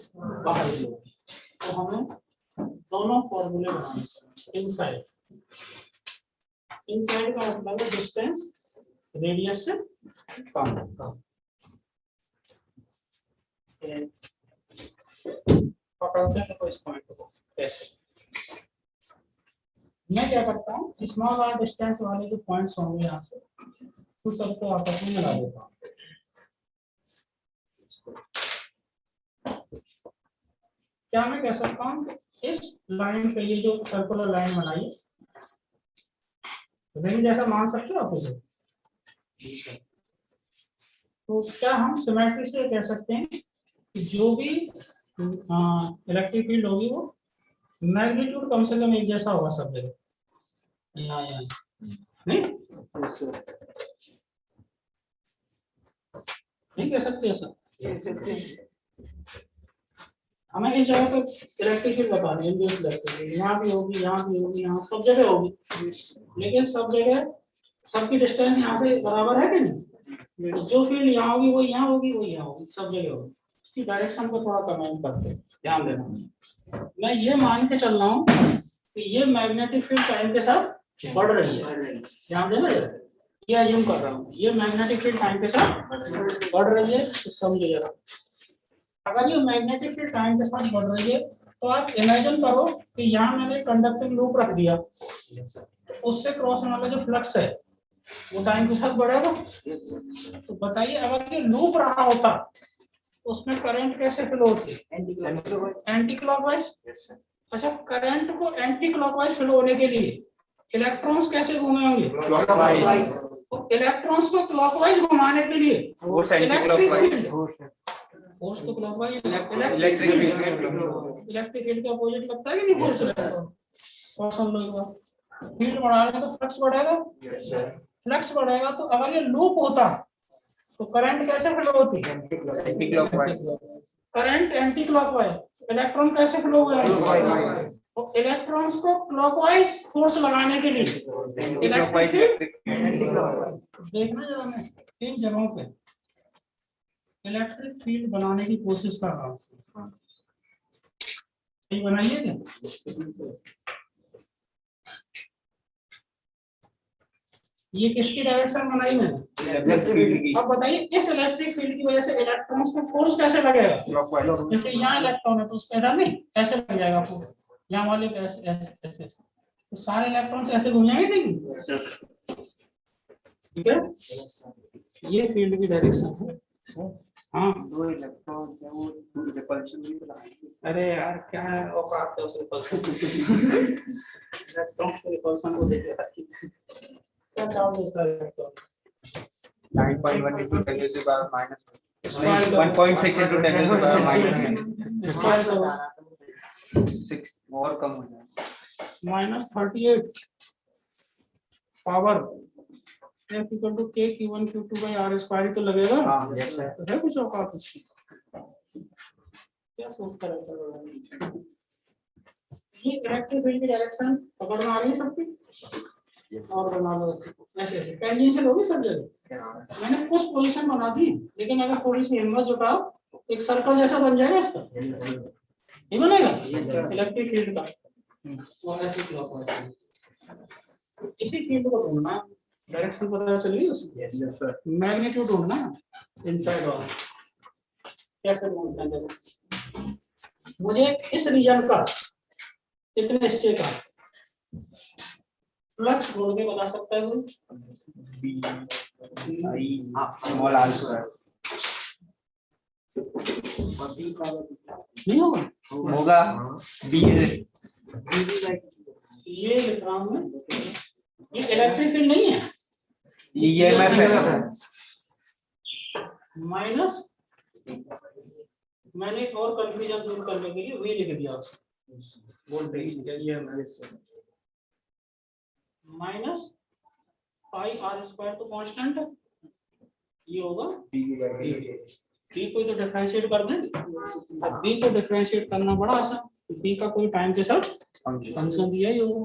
बाहर भी होगी। तो हमें दोनों फॉर्मूले बनाने इनसाइड का मतलब है डिस्टेंस रेडियस से कम। पकड़ते हैं तो इस पॉइंट को कैसे मैं क्या करता हूँ, स्मॉल आर डिस्टेंस वाले जो पॉइंट्स होंगे यहाँ से तो सबको आपस में मिला देता हूँ। क्या मैं कह सकता हूँ इस लाइन पे ये जो सर्कुलर लाइन बनाई रिंग जैसा मान सकते हो आप इसे? तो क्या हम सिमेट्री से कह सकते हैं कि जो भी इलेक्ट्रिक फील्ड होगी वो मैग्नीट्यूड कम से कम एक जैसा होगा सब जगह, यहाँ नहीं कह सकते ऐसा। हमें इस जगह पे इलेक्ट्रिक फील्ड बतानी है, यहाँ भी होगी यहाँ भी होगी यहाँ सब जगह होगी, लेकिन सब जगह सबकी डिस्टेंस यहाँ से बराबर है कि नहीं? जो फील्ड यहाँ होगी वो यहाँ होगी, वो यहाँ होगी, सब जगह होगी। इसकी डायरेक्शन को थोड़ा कमेंट करते हैं, ध्यान देना। मैं ये मान के चल रहा हूँ कि ये मैग्नेटिक फील्ड टाइम के साथ बढ़ रही है, ध्यान देना। ये अज्यूम कर रहा हूँ ये मैग्नेटिक फील्ड टाइम के साथ बढ़ रही है, तो समझिए जरा। अगर ये मैग्नेटिक फील्ड टाइम के साथ बढ़ रही है तो आप इमेजिन करो कि यहाँ मैंने कंडक्टिंग लूप रख दिया, उससे क्रॉस होने वाला जो फ्लक्स है वो टाइम के साथ बढ़ेगा। तो बताइए अगर ये लूप रहा होता तो उसमें करंट कैसे फ्लो होती? Anti clockwise. अच्छा, करंट को एंटी क्लॉकवाइज फ्लो होने के लिए इलेक्ट्रॉन्स कैसे घूमे होंगे? तो इलेक्ट्रॉन्स को क्लॉकवाइज घुमाने के लिए फोर्स तो क्लॉकवाइज, इलेक्ट्रिक फील्ड के अपोजिट लगता है कि नहीं फोर्स? और सुन लो एक बार, फील्ड बढ़ाएगा तो फ्लक्स बढ़ेगा, फ्लक्स बढ़ेगा तो अगर ये लूप होता तो करंट कैसे फ्लो होती? Anti clockwise. Current anti clockwise, electron कैसे फ्लो हुए? तो इलेक्ट्रॉन्स को क्लॉकवाइज फोर्स लगाने के लिए इलेक्ट्रिक फील्ड देखना जरा, मैं इन जगहों पे इलेक्ट्रिक फील्ड बनाने की कोशिश कर रहा हूँ, बनाइए क्या? ये किसकी डायरेक्शन बनाई मैंने? अब बताइए इस इलेक्ट्रिक फील्ड की वजह से इलेक्ट्रॉन्स को फोर्स कैसे लगेगा? जैसे यहाँ इलेक्ट्रॉन है तो उसका इधर नहीं ऐसे लग जाएगा फोर्स, यहाँ वाले पे ऐसे ऐसे ऐसे, तो सारे इलेक्ट्रॉन्स ऐसे घूम जाएंगे नहीं? ठीक है, ये फील्ड की डायरेक्शन है। हाँ, दो इलेक्ट्रॉन है वो रिपल्शन भी बनाएंगे। अरे यार क्या है औकात है उस रिपल्शन इलेक्ट्रॉन के रिपल्शन को देख रहा है क्या चार्ज होता है? 9.1 into 10 to the power minus 1.6 into 10 to the power minus 6 और कम हो जाएगा -38 power F equal to K Q1 Q2 by R square तो लगेगा। Yes sir. तो है कुछ औकात उसकी? क्या सोचता रहता है? ये इलेक्ट्रिक फील्ड की डायरेक्शन पकड़ में आ रही है सबकी? और बना लो ऐसे ऐसे टेंजेंशियल होगी सब जगह। मैंने कुछ पोजीशन बना दी, लेकिन अगर थोड़ी सी हिम्मत जुटाओ एक सर्कल जैसा बन जाएगा इसका। ये बनेगा इलेक्ट्रिक फील्ड का। और ऐसे क्लॉकवाइज इसी फील्ड को ढूंढना, डायरेक्शन पता चलेगी उसकी। मैग्नीट्यूड ढूंढना इनसाइड और कैसे ढूंढते हैं? मुझे इस रीजन का कितने हिस्से का फ्लक्स ढूंढ के बता सकता है कोई? स्मॉल आर स्क्वायर नहीं होगा? होगा। बी ये लिख रहा हूं मैं, ये इलेक्ट्रिक फील्ड नहीं है, ये ईएमएफ है माइनस। मैंने एक और कंफ्यूजन दूर करने के लिए वी लिख दिया voltage minus pi R square तो कांस्टेंट है, ये होगा बी को तो डिफरेंशिएट कर दें। अब बी को डिफरेंशिएट करना बड़ा आसान, बी का कोई टाइम के साथ फंक्शन दिया ही होगा,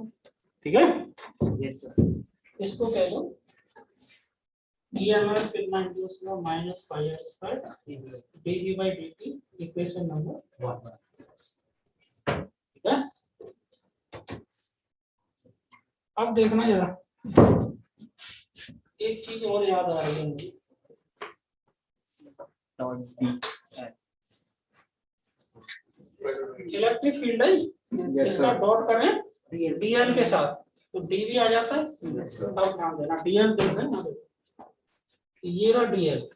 ठीक है? Yes sir. इसको कह दो ईएमएफ कितना इंड्यूस हुआ minus pi R square DV by DT equation number 1, ठीक है? अब देखना जरा, एक चीज और याद आ रही है मुझे। इलेक्ट्रिक फील्ड है, इसका डॉट करें डीएल के साथ तो डीवी आ जाता है। अब ध्यान देना डीएल देख रहे हैं, ये रहा डीएल,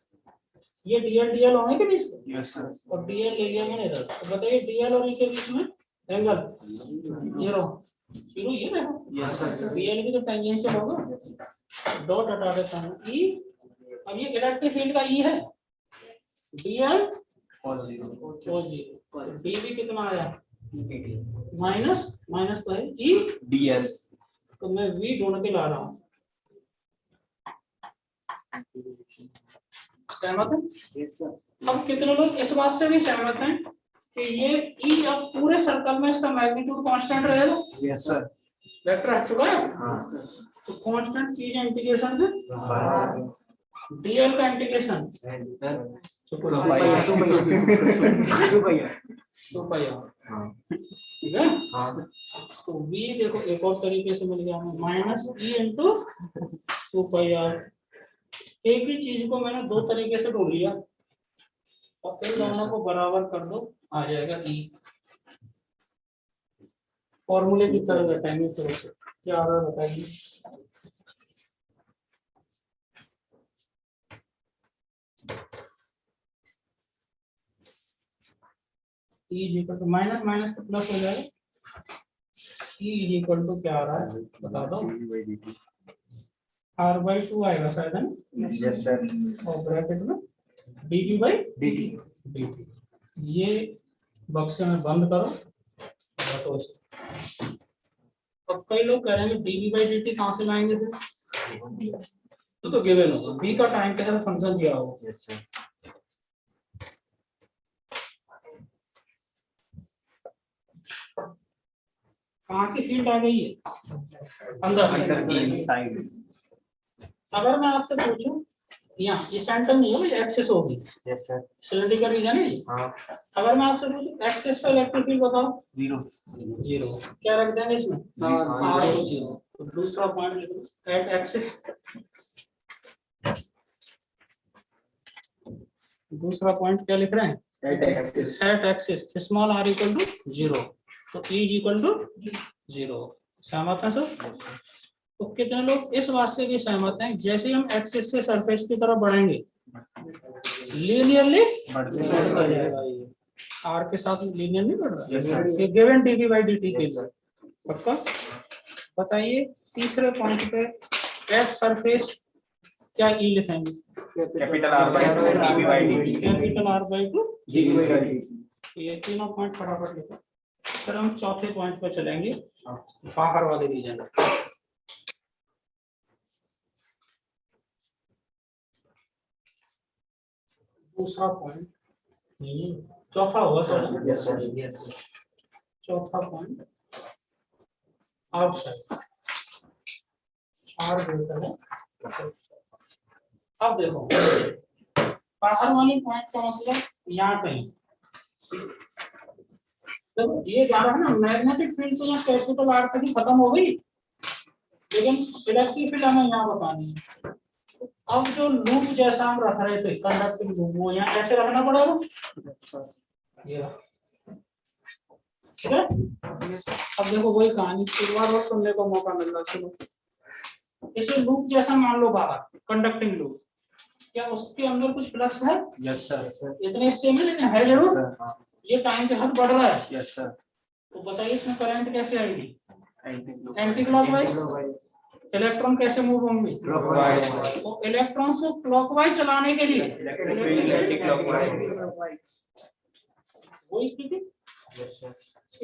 ये डीएल डीएल होंगे कि नहीं इसको? Yes sir. और डीएल ले लिया मैंने इधर, तो बताइए डीएल और ई के बीच में एंगल 0 0 ये देखो। Yes sir. डीएल भी तो टेंजेंशियल होगा, डॉट हटा देता हूं ई। अब ये इलेक्ट्रिक फील्ड का ई है, डीएल और 0 डीवी कितना आया माइनस माइनस तो है ई डीएल, तो मैं वी ढूंढ के ला रहा हूँ। सहमत है? Yes sir. अब कितने लोग इस बात से भी सहमत हैं कि ये ई अब पूरे सर्कल में इसका मैग्नीट्यूड कांस्टेंट रहेगा? Yes sir. वेक्टर हट चुका है। हाँ तो कांस्टेंट चीज है इंटीग्रेशन से डीएल का इंटीग्रेशन 2 पाई ठीक है? तो v देखो एक और तरीके से मिल गया हमें minus E into 2 pi R. एक ही चीज को मैंने दो तरीके से ढूंढ लिया और इन दोनों को बराबर कर दो, आ जाएगा ई। फॉर्मूले की तरह बताएंगे थोड़ा सा क्या आ रहा है बताइए। E equal to minus minus तो प्लस हो जाएगा, ई इक्वल टू क्या आ रहा है बता दो। आर बाई 2 आएगा शायद है ना? Yes sir. और ब्रैकेट में डी बाई डी। ये बक्से में बंद करो। अब कई लोग कह रहे हैं डी बाई डी टी कहाँ से लाएंगे फिर? तो गिवन होगा बी का टाइम के साथ फंक्शन दिया होगा। Yes sir. कहाँ की फील्ड आ गई है? अंदर इनसाइड। अगर मैं आपसे पूछूं यहाँ ये सेंटर नहीं होगी एक्सेस होगी। Yes sir. सिलेंडरिकल रीजन है। हाँ। अगर मैं आपसे पूछूं एक्सेस पे इलेक्ट्रिक फील्ड बताओ। 0 क्या रख देंगे इसमें? 0। तो दूसरा पॉइंट लिख दो एट एक्सेस। दूसरा पॉइंट क्या लिख रहे हैं? At axis small R equal to 0 तो ई इक्वल टू 0। सहमत है सर? तो कितने लोग इस बात से भी सहमत हैं जैसे हम एक्सिस से सरफेस की तरफ बढ़ेंगे लीनियरली बढ़ता जाएगा। ये आर के साथ लीनियरली बढ़ रहा है। ये गिवन डीवी बाई डीटी के लिए पक्का? बताइए तीसरे पॉइंट पे एट सरफेस क्या ई लिखेंगे? Capital R by 2 DV by D. Capital R by 2 DV by D. ये तीनों पॉइंट फटाफट लिखो। फिर हम चौथे पॉइंट पर चलेंगे बाहर वाले रीजन। दूसरा पॉइंट नहीं, चौथा होगा सर, चौथा पॉइंट आउटसाइड आर देता है। अब देखो बाहर वाली पॉइंट का मतलब यहाँ कहीं, तो ये जा रहा है ना मैग्नेटिक फील्ड, तो यहाँ कैपिटल आर तक ही खत्म हो गई, लेकिन इलेक्ट्रिक फील्ड हमें यहाँ बतानी है। अब जो लूप जैसा हम रख रहे थे कंडक्टिंग लूप, वो यहाँ कैसे रखना पड़ेगा, ये ठीक है। अब देखो वही कहानी एक बार और सुनने को मौका मिल रहा है, सुनो। इसे लूप जैसा मान लो बाहर कंडक्टिंग लूप, क्या उसके अंदर कुछ फ्लक्स है? Yes sir. इतने हिस्से में लेकिन है जरूर। ये टाइम के साथ बढ़ रहा है। Yes sir. तो बताइए इसमें करंट कैसे आएगी? Anti clockwise. इलेक्ट्रॉन कैसे मूव होंगे? तो इलेक्ट्रॉन्स को क्लॉकवाइज चलाने के लिए वही स्थिति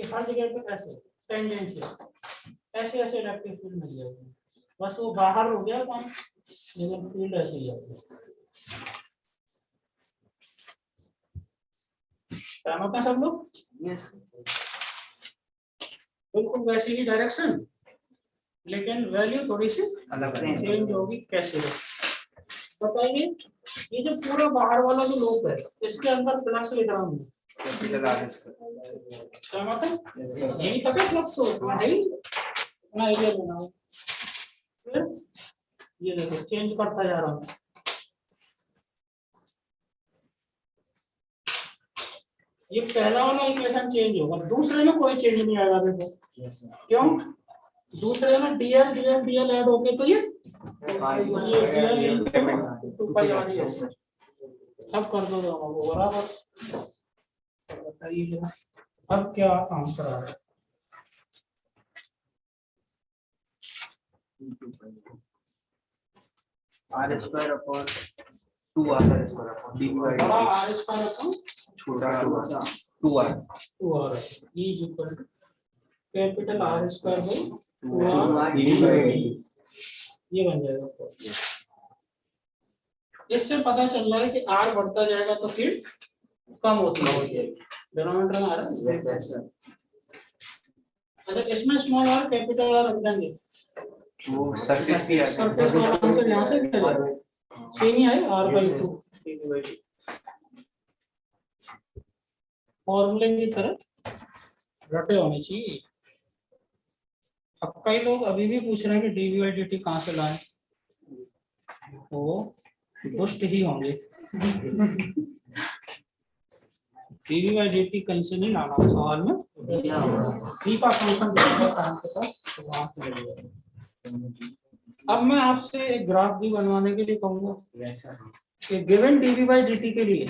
हर जगह पे ऐसे टेंजेंशियल ऐसे ऐसे इलेक्ट्रिक फील्ड मिल जाएगी, बस वो बाहर हो गया काम, लेकिन फील्ड ऐसे ही आती है। सहमत है सब लोग? यस। बिल्कुल वैसी ही डायरेक्शन, लेकिन वैल्यू थोड़ी सी अलग चेंज होगी। कैसे बताइए? ये जो पूरा बाहर वाला जो लूप है, इसके अंदर फ्लक्स लिख रहा हूँ, सहमत है? यही तक है फ्लक्स, तो उतना है ही, उतना एरिया लेना हो। ये देखो चेंज करता जा रहा हूँ, ये पहला वाला इक्वेशन चेंज होगा, दूसरे में कोई चेंज नहीं आएगा। देखो क्यों? दूसरे में डीएल डीएल डीएल ऐड होके तो ये सब कर दो दोनों बराबर। बताइए अब क्या आंसर आ रहा है? R square upon 2r square upon dy बड़ा आर स्क्वायर अपॉन छोटा 2r is equal to capital R square by 2r ये बन जाएगा। इससे पता चल रहा है कि आर बढ़ता जाएगा तो फिर कम होती है, डिनोमिनेटर में आ रहा है। अच्छा इसमें स्मॉल आर कैपिटल आर रख देंगे, वो सरफेस की सरफेस वाला आंसर यहां से क्या जाएगा? सेम ही है आर बाई 2 फॉर्मूले की तरह रटे होने चाहिए। अब कई लोग अभी भी पूछ रहे हैं कि डीवी बाई डी कहां से लाएं, वो दुष्ट ही होंगे। डीवी बाई डी कहीं से नहीं लाना सवाल में, सी का फंक्शन टाइम के साथ। अब मैं आपसे एक ग्राफ भी बनवाने के लिए कहूंगा कि गिवन डीवी बाई डी के लिए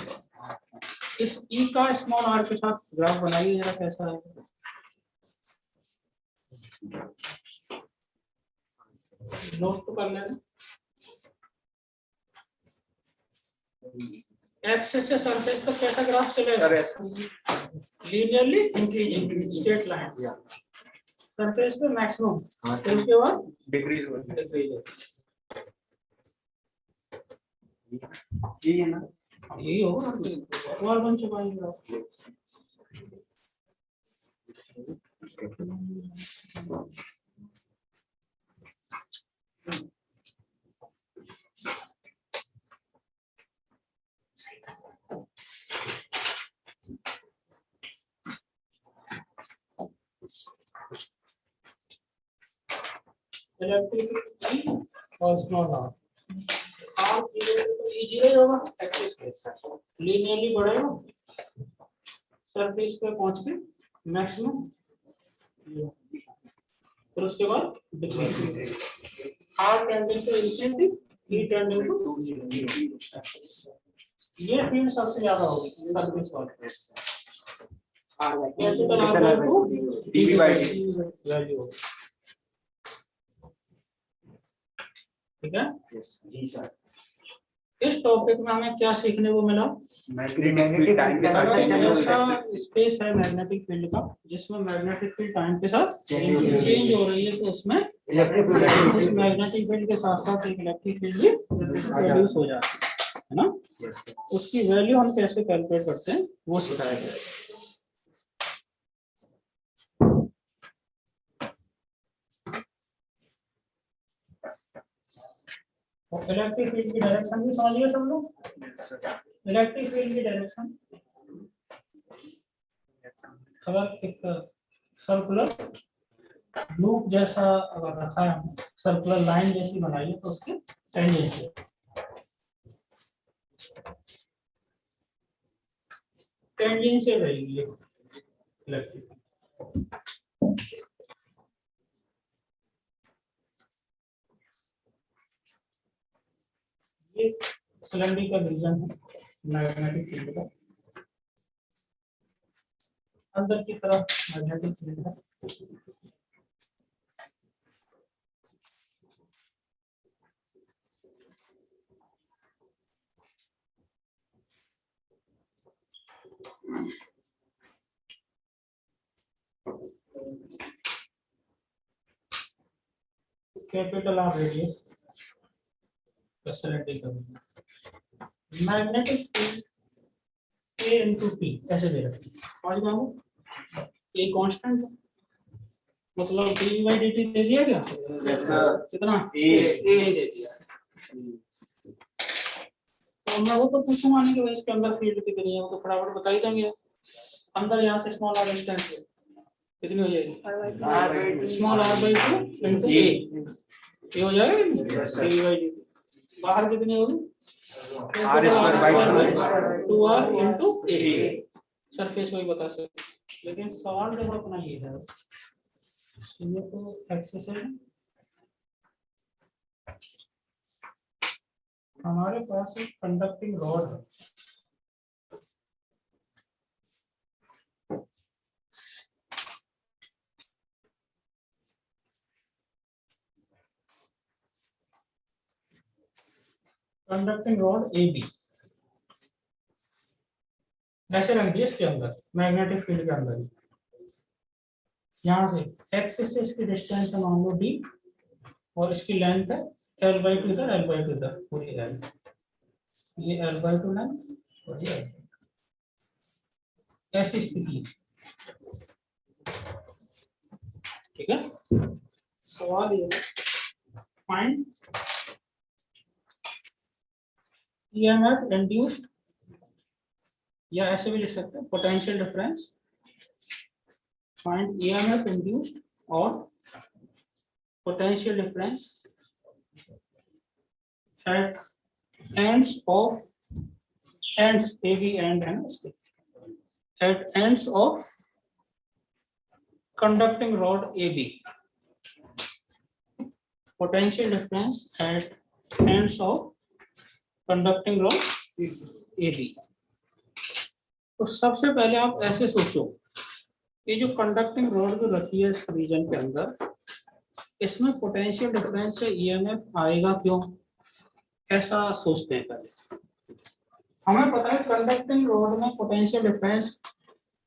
इस ई का स्मॉल आर के साथ ग्राफ बनाइए जरा, कैसा है? नोट तो कर लेना। एक्सिस से सरफेस तक कैसा ग्राफ चलेगा? Linearly increasing straight line, surface पे मैक्सिमम, फिर उसके बाद डिक्रीज ये है ना, यही होगा और बन चुका है ग्राफ। इलेक्ट्रिक और स्मॉल आर जीरो होगा, एक्सिस के लीनियरली बढ़ेगा, सरफेस पे पहुंच के मैक्सिमम, फिर उसके बाद decrease, R tending to infinity, E tending to ये फील्ड सबसे ज्यादा होगी सरफेस वाले। Capital R by 2 DV by D value, ठीक है जी सर। इस टॉपिक में हमें क्या सीखने को मिला? मैग्नेटिक फील्ड टाइम के साथ ऐसा स्पेस है मैग्नेटिक फील्ड का जिसमें मैग्नेटिक फील्ड टाइम के साथ चेंज हो रही है, तो उसमें इलेक्ट्रिक फील्ड, उस मैग्नेटिक फील्ड के साथ साथ एक इलेक्ट्रिक फील्ड भी प्रोड्यूस हो जाता है। है ना, उसकी वैल्यू हम कैसे कैलकुलेट करते हैं वो सिखाया गया है। इलेक्ट्रिक फील्ड की डायरेक्शन भी समझिए सब लोग। इलेक्ट्रिक फील्ड की डायरेक्शन अगर एक सर्कुलर लूप जैसा अगर रखा है, सर्कुलर लाइन जैसी बनाई है, तो उसके टेंजेंशियल रहेगी इलेक्ट्रिक। ये सिलेंड्रिकल रीजन है मैग्नेटिक फील्ड का, अंदर की तरफ मैग्नेटिक फील्ड है। Capital R radius magnetic field A into P ऐसे दे रखी है, समझ में आओ? A कांस्टेंट मतलब dV/dt दे दिया क्या? कितना? A दे दिया। तो मैं वो तो पूछूंगा नहीं कि भाई इसके अंदर फील्ड कितनी है, वो तो फटाफट बता ही देंगे। अंदर यहाँ से स्मॉल r डिस्टेंस है, कितनी हो जाएगी? स्मॉल r/2 into A, ये हो जाएगा dV/dt। बाहर कितनी होगी? r² into A। सरफेस वही बता सकते, लेकिन सवाल जब अपना ये है, ये तो एक्सेस है, हमारे पास एक कंडक्टिंग रॉड है, कंडक्टिंग रॉड AB ऐसे रख दिया इसके अंदर मैग्नेटिक फील्ड के अंदर ही। यहाँ से एक्सिस से इसकी डिस्टेंस है मान लो d, और इसकी लेंथ है L/2 इधर, L/2 इधर, पूरी लेंथ ये L/2 लेंथ और ये ऐसी स्थिति, ठीक है। सवाल ये फाइंड EMF इंड्यूस्ड, या ऐसे भी लिख सकते हैं potential difference, find EMF induced और potential difference at ends of ends AB and at ends of conducting rod AB, potential difference at ends of conducting rod AB। तो सबसे पहले आप ऐसे सोचो, ये जो कंडक्टिंग रॉड जो रखी है इस रीजन के अंदर, इसमें पोटेंशियल डिफरेंस से EMF आएगा क्यों, ऐसा सोचते हैं पहले। हमें पता है कंडक्टिंग रॉड में पोटेंशियल डिफरेंस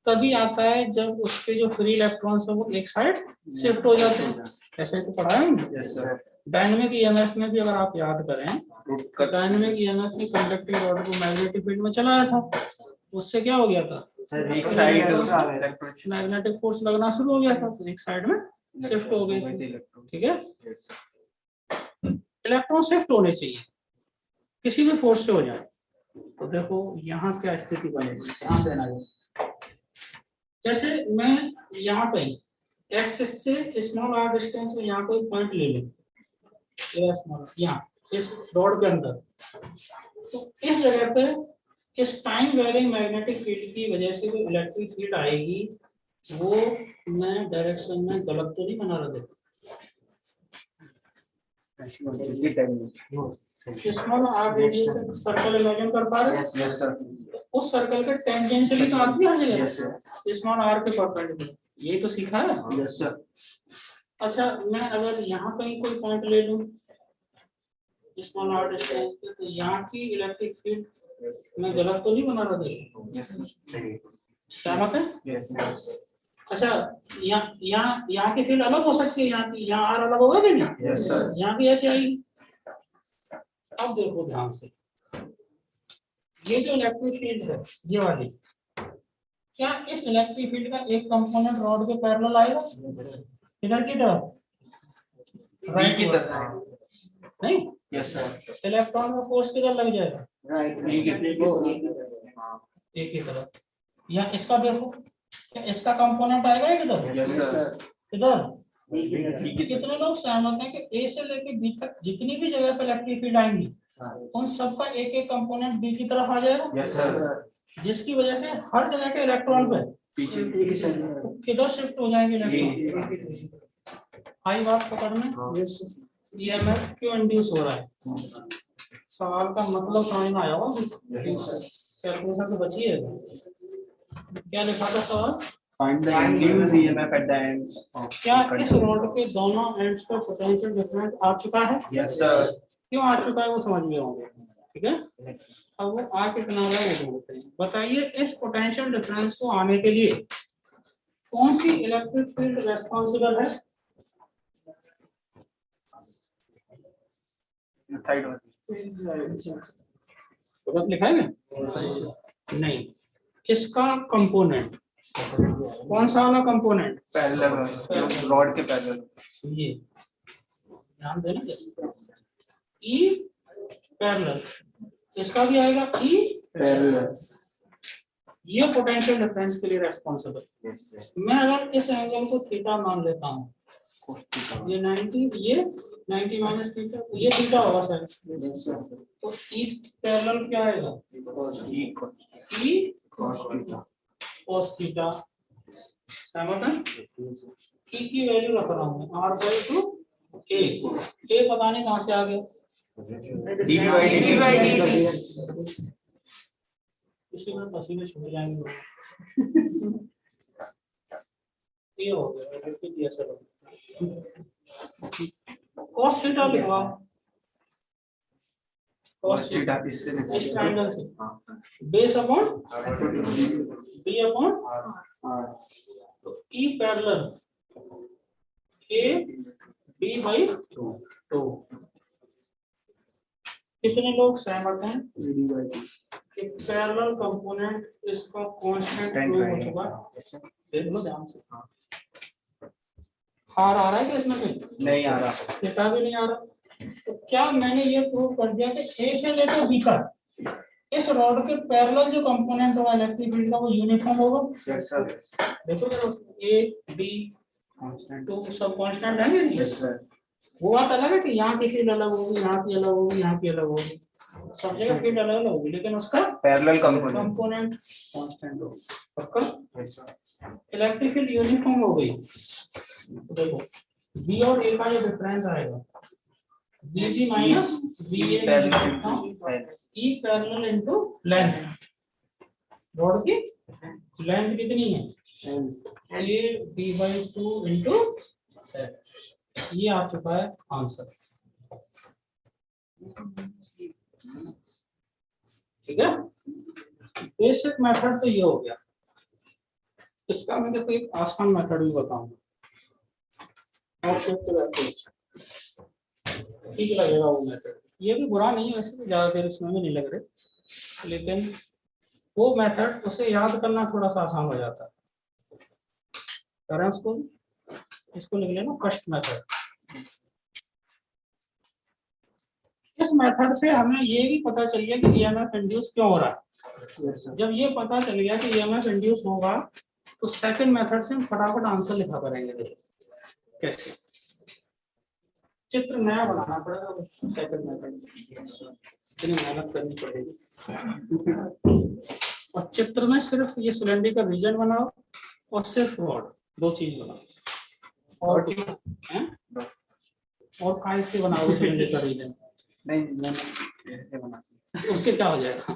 तभी आता है जब उसके जो फ्री इलेक्ट्रॉन्स है वो एक साइड शिफ्ट हो जाते हैं, ऐसे तो पढ़ा है। डायनेमिक EMF में भी अगर आप याद करें, डायनेमिक EMF ने कंडक्टिंग रॉड को मैग्नेटिक फील्ड में चलाया था, उससे क्या हो गया था, एक साइड मैग्नेटिक फोर्स लगना शुरू हो गया था, तो एक साइड में शिफ्ट हो गई, ठीक है। इलेक्ट्रॉन शिफ्ट होने चाहिए, किसी भी फोर्स से हो जाए। तो देखो यहाँ क्या स्थिति बनेगी, ध्यान देना है। जैसे मैं यहाँ पे एक्सिस से स्मॉल r डिस्टेंस में यहाँ कोई पॉइंट ले लूं, यहाँ इस रॉड के अंदर, तो इस जगह पे इस टाइम वेरिंग मैग्नेटिक फील्ड की वजह से जो इलेक्ट्रिक फील्ड आएगी वो मैं डायरेक्शन में गलत तो नहीं बना रहा था। Small r radius circle imagine कर पा रहे हैं, उस सर्कल के टेंजेंशियली तो आती है हर जगह, स्मॉल r के परपेंडिकुलर, यही तो सीखा है। Yes sir. अच्छा, मैं अगर यहाँ कहीं कोई पॉइंट ले लूं स्मॉल r डिस्टेंस पे, तो यहाँ की इलेक्ट्रिक फील्ड मैं गलत तो नहीं बना रहा था, सहमत है? अच्छा, यहाँ की फील्ड अलग हो सकती है, यहाँ की, यहाँ r अलग होगा क्या? यहाँ भी ऐसे आएगी। अब देखो ध्यान से, ये जो इलेक्ट्रिक फील्ड है ये वाली, क्या इस इलेक्ट्रिक फील्ड का एक कंपोनेंट रॉड के पैरेलल आएगा इधर की तरफ, राइट की तरफ नहीं? Yes sir. इलेक्ट्रॉन का फोर्स किधर लग जाएगा, राइट एक ही तरफ। या इसका देखो, क्या इसका कंपोनेंट आएगा किधर, यस सर। इधर। कितने लोग सहमत हैं कि ए से लेके बी तक जितनी भी जगह पे इलेक्ट्रिक फील्ड आएंगी उन सबका एक एक कंपोनेंट बी की तरफ आ जाएगा, यस सर। जिसकी वजह से हर जगह के इलेक्ट्रॉन पे पीछे किधर शिफ्ट हो जाएंगे इलेक्ट्रॉन। आई बात पकड़ने, ईएमएफ क्यों इंड्यूस हो रहा है, सवाल का मतलब समझ में आया होगा, कैलकुलेशन तो बची है। क्या लिखा था सवाल, find the induced EMF at the ends of क्या इस रॉड के दोनों एंड्स पर पोटेंशियल डिफरेंस आ चुका है, यस सर। क्यों आ चुका है वो समझ गए होंगे, ठीक है। अब वो आ कितना रहा है वो बोलते हैं। बताइए इस पोटेंशियल डिफरेंस को आने के लिए कौन सी इलेक्ट्रिक फील्ड रेस्पॉन्सिबल है, तो बस लिखा है ना? नहीं, इसका कंपोनेंट कौन सा वाला कंपोनेंट, पैरेलल रॉड के पैरेलल, ये ध्यान देना, ई पैरेलल, इसका भी आएगा ई पैरेलल, ये पोटेंशियल डिफरेंस के लिए रेस्पॉन्सिबल। मैं अगर इस एंगल को थीटा मान लेता हूँ, ये 90, ये 90 माइनस थीटा, ये थीटा होगा सर, तो ई पैरेलल क्या आएगा, ई cos थीटा। सहमत है? ई की वैल्यू रख रहा हूँ r/2 a पता नहीं कहाँ से आ गया, इसी में पसीने छूट जाएंगे। ये हो गया cos थीटा लिखवा, cos थीटा इस ट्रायंगल से बेस अपॉन बी अपॉन तो E parallel A B by 2। कितने लोग सहमत हैं कि पैरेलल कंपोनेंट इसका कांस्टेंट प्रूव हो चुका, देख लो ध्यान से। हार आ रहा है कि इसमें नहीं आ रहा, थीटा भी नहीं आ रहा, तो क्या मैंने ये प्रूव कर दिया कि ए से लेकर बी तक इस रॉड के पैरेलल जो कंपोनेंट होगा इलेक्ट्रिक फील्ड का वो यूनिफॉर्म होगा। Yes sir. देखो ए बी कांस्टेंट तो सब कांस्टेंट है ना, यस सर। वो बात अलग है कि यहाँ की फील्ड अलग होगी, यहाँ की अलग होगी, यहाँ की अलग होगी, सब जगह फील्ड अलग अलग होगी, लेकिन उसका पैरेलल कंपोनेंट कांस्टेंट होगा। पक्का? इलेक्ट्रिक फील्ड यूनिफॉर्म हो गई, देखो बी और ए का जो डिफरेंस आएगा BB minus BA E parallel into length, rod की लेंथ कितनी है A B/2 इनटू, ये आ चुका है आंसर, ठीक है। बेसिक मेथड तो ये हो गया, इसका मैं देखो एक आसान मेथड भी बताऊंगा, ठीक लगेगा वो मेथड, ये भी बुरा नहीं है वैसे, ज्यादा देर इसमें भी नहीं लग रहे, लेकिन वो मेथड उसे याद करना थोड़ा सा आसान हो जाता है। करें उसको, इसको लिख लेना फर्स्ट मेथड। इस मेथड से हमें ये भी पता चल गया कि ईएमएफ इंड्यूस क्यों हो रहा है। जब ये पता चल गया कि ईएमएफ इंड्यूस होगा तो सेकंड मेथड से हम फटाफट आंसर लिखा करेंगे। कैसे, चित्र नया बनाना पड़ेगा, सेकंड मेथड इतनी मेहनत करनी पड़ेगी। और चित्र में सिर्फ ये सिलेंडर का रीजन बनाओ और सिर्फ रॉड, दो चीज बनाओ, और फाइव से बनाओ सिलेंडर का रीजन नहीं बना, उससे क्या हो जाएगा,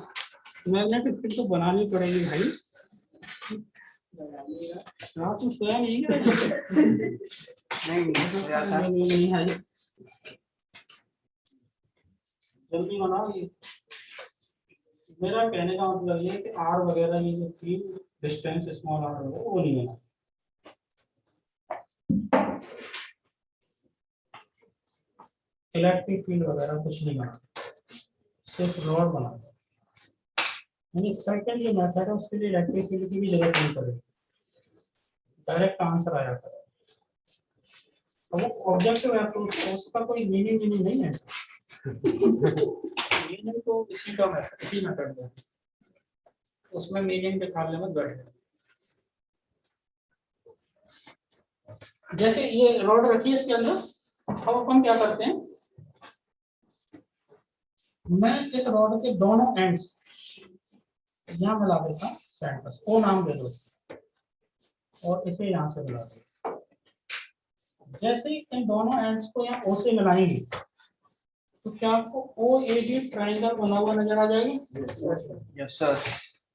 मैग्नेटिक फील्ड तो बनानी पड़ेगी भाई। रात में सोया नहीं है, जल्दी बनाओ। ये मेरा कहने का मतलब ये कि आर वगैरह ये जो फील्ड डिस्टेंस स्मॉल आर होगा वो नहीं बना। इलेक्ट्रिक फील्ड वगैरह कुछ नहीं बना, सिर्फ रॉड बना। यानी सेकंड ये मेथड है उसके लिए इलेक्ट्रिक फील्ड की भी जरूरत नहीं पड़ेगी, डायरेक्ट आंसर आ जाता है। अब वो ऑब्जेक्टिव है तो उसका कोई मीनिंग नहीं है। मीनिंग तो इसी का मेथड, इसी मेथड में, उसमें मीनिंग दिखाने में बैठ गए। जैसे ये रॉड रखी है इसके अंदर, अब अपन क्या करते हैं, मैं इस रॉड के दोनों एंड्स यहाँ मिला देता हूँ सेंटर, ओ नाम दे दो और इसे यहाँ से मिला दो। जैसे ही इन दोनों एंड्स को यहाँ ओ से मिलाएंगे तो क्या आपको ओ ए बी ट्राइंगल बना हुआ नजर आ जाएगा? Yes sir.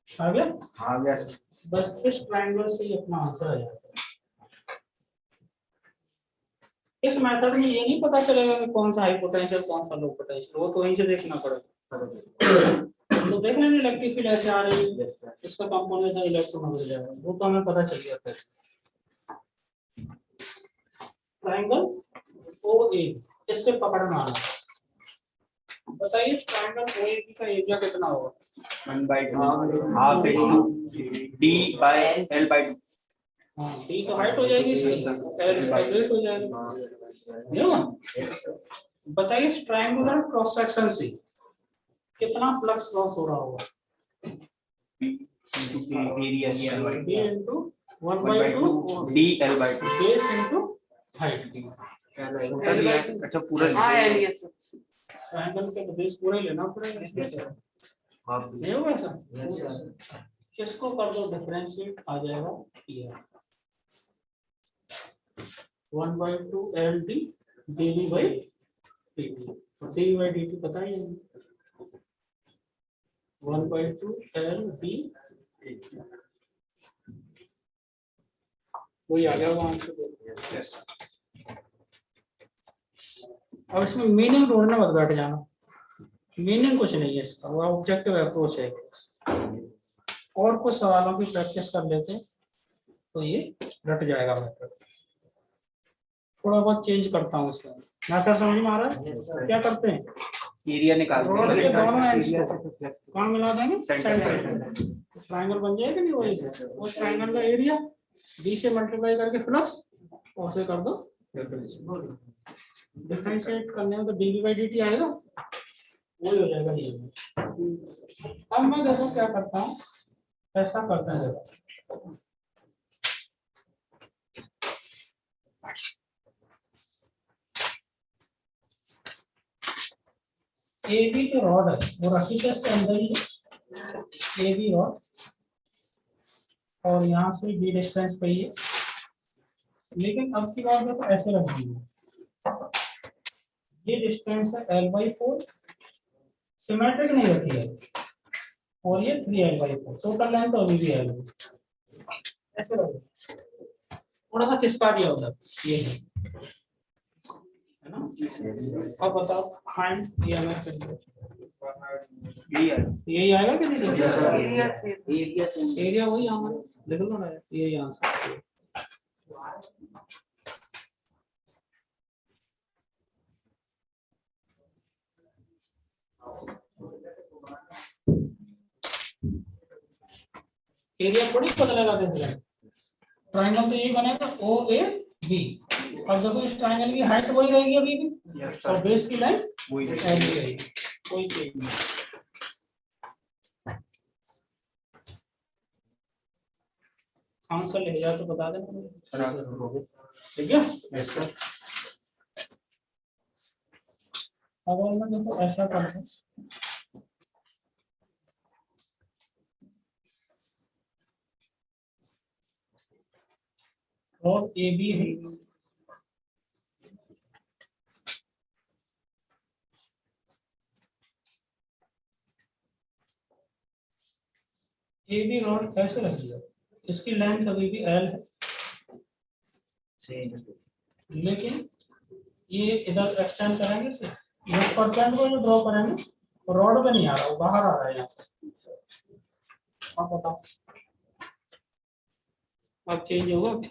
आ गया? आ गया। बस इस ट्राइंगल से ही अपना आंसर आ जाएगा। इस मेथड में ये नहीं पता चलेगा कि कौन सा हाई पोटेंशियल कौन सा लो पोटेंशियल, वो तो वहीं से देखना पड़ेगा। तो देख लेंगे इलेक्ट्रिक फील्ड ऐसे आ रही है, इसका कंपोनेंट इलेक्ट्रॉन बदल जाएगा, वो तो हमें पता चल गया। फिर ट्रायंगल ओ ए, इससे पकड़ना आना। बताइए ट्रायंगल ओ ए का एरिया कितना होगा? 1/2 half d by l by 2। हाँ, डी तो हाइट हो जाएगी इसकी, एल इसका बेस हो जाएगा, ये ना। बताइए ट्रायंगुलर क्रॉस सेक्शन से कितना फ्लक्स क्रॉस हो रहा होगा? Area b into 1/2 d l by 2 base into height. अच्छा पूरा ट्रायंगल के बेस पूरा ही लेना पड़ेगा, नहीं होगा ऐसा? किसको कर दो डिफरेंशिएट, आ जाएगा ये 1/2 LD dV by dt। तो dV by dt पता ही है, 1/2 LD वही आ गया होगा आंसर। अब इसमें मीनिंग ढूंढने मत बैठ जाना, मीनिंग कुछ नहीं है इसका, वो ऑब्जेक्टिव अप्रोच है। और कुछ सवालों की प्रैक्टिस कर लेते हैं तो ये रट जाएगा मेथड। थोड़ा बहुत चेंज करता हूँ इसमें, मेथड समझ में आ रहा है? क्या करते हैं, एरिया निकालते रोड के दोनों एंड्स हैं। को कहाँ मिला देंगे? सेंटर। ट्रायंगल बन जाएगा नहीं वही, उस ट्रायंगल का एरिया डी से मल्टीप्लाई करके प्लस और से कर दो डिफरेंशिएट करने में तो dv by dt आएगा, वही हो जाएगा ये। अब मैं देखो क्या करता हूँ, ऐसा करते हैं देखो, ए बी जो रॉड है वो रखी तो इसके अंदर ही है, ए बी रॉड, और यहाँ से बी डिस्टेंस पे ही है। लेकिन अब की बात देखो ऐसे रख दी, ये डिस्टेंस है l/4, सिमेट्रिक नहीं रखी है, और ये 3l/4, टोटल लेंथ तो अभी भी है ऐसे रख, थोड़ा सा खिसका दिया उधर, ये है ना। अब बताओ हैंड यही आएगा कि नहीं? एरिया वही हमारा लिख लो ना, यही आंसर। एरिया थोड़ी बदलेगा, ट्रायंगल तो यही बनेगा ओ ए बी। अब देखो इस ट्रायंगल की हाइट वही रहेगी अभी भी, और बेस की लाइन वही रहेगी, कोई चेंज नहीं। आंसर लिख जाए तो बता देना, ठीक है? अब मैं देखो ऐसा करते हैं, और ए बी है, ए बी रॉड कैसे रखिएगा, इसकी लेंथ अभी भी एल है, लेकिन ये इधर एक्सटेंड करेंगे से परसेंट को जो ड्रॉ करेंगे रॉड पे नहीं आ रहा, वो बाहर आ रहा है यहाँ से। आप बताओ अब चेंज होगा क्या?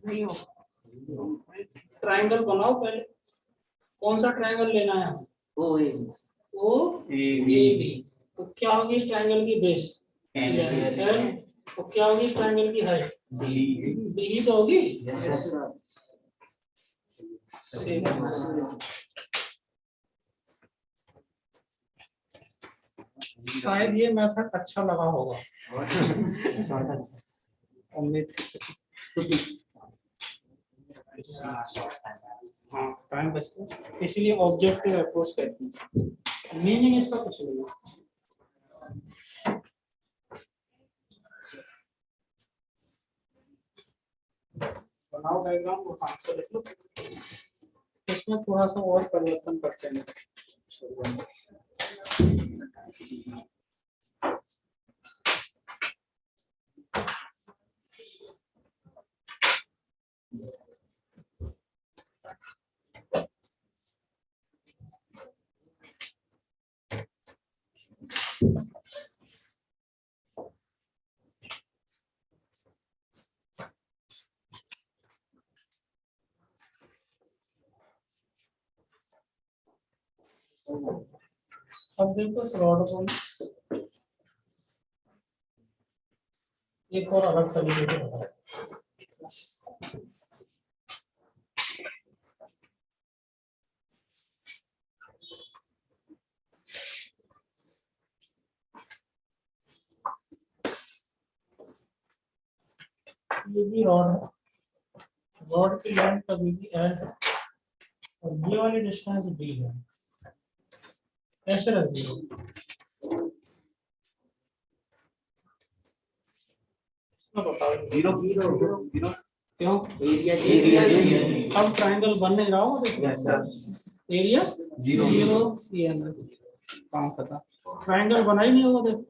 नहीं होगा। ट्रायंगल बनाओ पहले, कौन सा ट्रायंगल लेना है? ओ ए ओ ए बी, तो क्या होगी इस ट्रायंगल की बेस एल, तो क्या होगी इस ट्रायंगल की हाइट डी तो होगी। शायद ये मेथड अच्छा लगा होगा, उम्मीद। हाँ टाइम बचता है, इसलिए ऑब्जेक्टिव अप्रोच कहते हैं, मीनिंग इसका कुछ नहीं है। बनाओ डायग्राम और आंसर लिख लो, इसमें थोड़ा सा और परिवर्तन करते हैं। अब देखो इस रॉड को एक और अलग तरीके से बनाओ। ये भी रॉड है, रॉड की लेंथ कभी भी एल है और ये वाली डिस्टेंस डी है, ऐसे रख दिया। जीरो जीरो जीरो क्यों एरिया अब ट्रायंगल बनने जाओ एरिया जीरो जीरो ये काम पता, ट्रायंगल बना ही नहीं होगा देखो।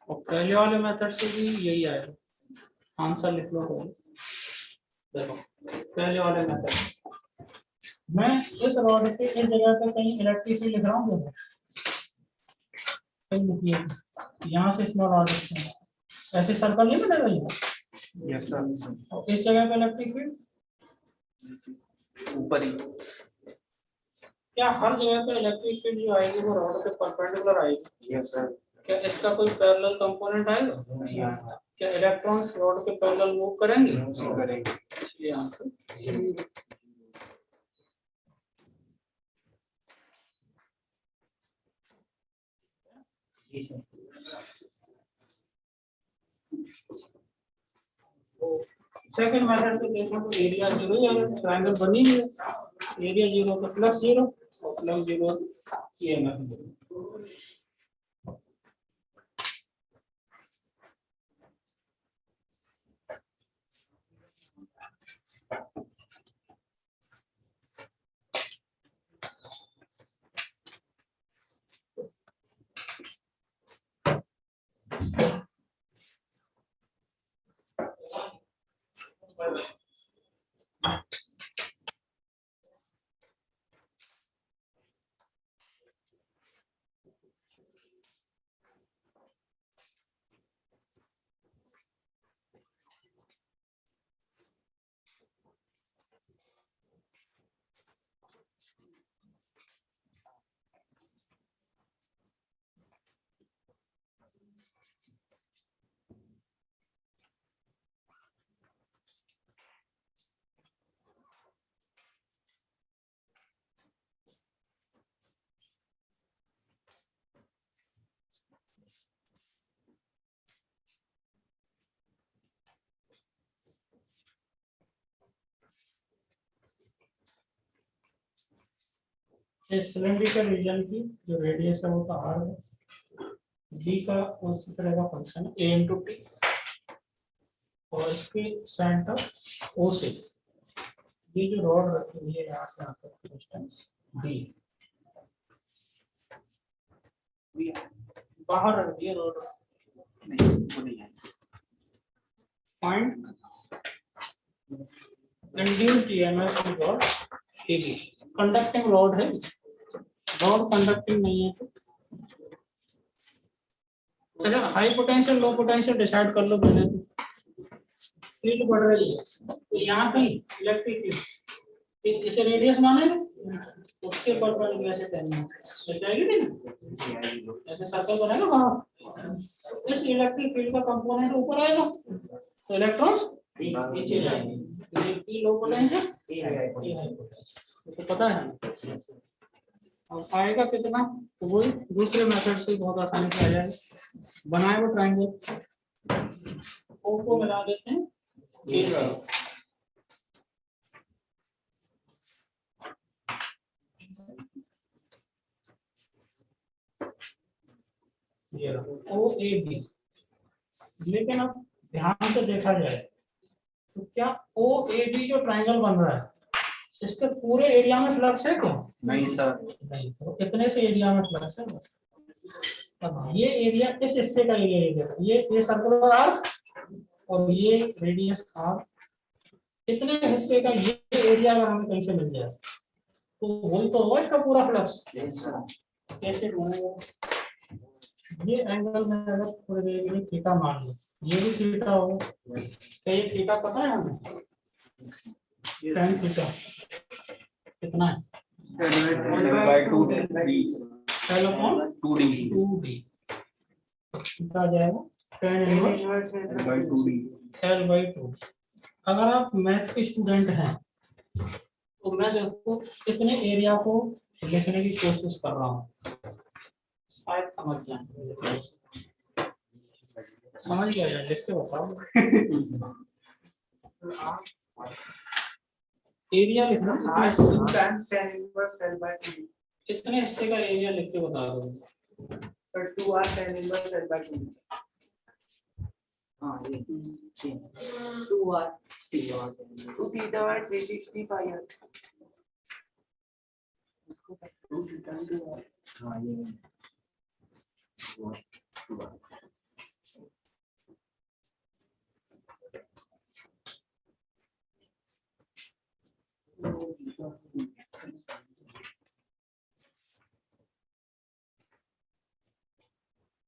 और पहले वाले मेथड से भी यही आएगा, आंसर लिख लो। देखो पहले वाले मेथड मैं इस रॉड पे इस जगह पे कहीं इलेक्ट्रिक फील्ड लिख रहा हूँ, देखो कहीं लिखिए यहाँ से स्मॉल रॉड ऐसे सर्कल नहीं बनेगा ये। Yes sir. और इस जगह पे इलेक्ट्रिक फील्ड ऊपर ही, क्या हर जगह पे इलेक्ट्रिक फील्ड जो आएगी वो रॉड के परपेंडिकुलर आएगी? Yes sir. क्या इसका कोई पैरेलल कंपोनेंट आएगा? क्या इलेक्ट्रॉन्स रॉड के पैरेलल मूव करेंगे? इसलिए आंसर सेकंड मेथड पे देखो तो एरिया जीरो ही आएगा, ट्रायंगल बनी है, एरिया जीरो तो प्लस जीरो और प्लस जीरो ये मेथड। सिलेंड्रिकल रीजन की जो रेडियस है वो तो आर है, डी का उसी तरह का फंक्शन ए इंटू टी और इसके सेंटर ओ से ये जो रॉड रखी हुई है यहाँ से यहाँ तक डिस्टेंस डी, बाहर रख दिए rod, point induced EMF rod AB, conducting rod है, रॉड कंडक्टिंग नहीं है तो अच्छा high potential low potential decide कर लो पहले, तो फील्ड बढ़ रही है तो यहाँ कहीं इलेक्ट्रिक फील्ड इसे रेडियस माने उसके परपेंडिकुलर से टेन जाएगी नहीं, ऐसे सर्कल बनेगा वहां, इस इलेक्ट्रिक फील्ड का कंपोनेंट ऊपर आएगा तो इलेक्ट्रॉन नीचे जाएंगे, ये पी लो पोटेंशियल, ए हाई पोटेंशियल, तो पता है। अब आएगा कितना, तो वही दूसरे मेथड से बहुत आसानी से आ जाएगा। बनाए वो ट्रायंगल, ओ को मिला देते हैं, ये ओ ए बी। लेकिन अब ध्यान से देखा जाए तो क्या ओ ए बी जो ट्रायंगल बन रहा है इसके पूरे एरिया में फ्लक्स है क्या? नहीं सर, नहीं, तो कितने से एरिया में फ्लक्स है? अब ये एरिया किस हिस्से का एरिया है? ये सर्कुलर आर्क और ये रेडियस आर, कितने हिस्से का ये एरिया अगर हमें कहीं से मिल जाए तो वही तो होगा इसका पूरा फ्लक्स। कैसे बनेगा? ये एंगल में अगर थोड़ी देर के लिए थीटा मान लो, ये भी थीटा होगा, तो ये थीटा पता है हमें, tan थीटा कितना है? L upon 2D थीटा आ जाएगा tan इनवर्स L by 2। अगर आप मैथ के स्टूडेंट हैं तो मैं देखो कितने एरिया को लिखने की कोशिश कर रहा हूँ, शायद समझ जाए, समझ गया जाए, लिख के बताओ। एरिया लिखना, कितने हिस्से का एरिया लिख के बता दो। 2r tan inverse L by 2। हाँ ये 2r 2 theta by 360 pi r। हाँ ये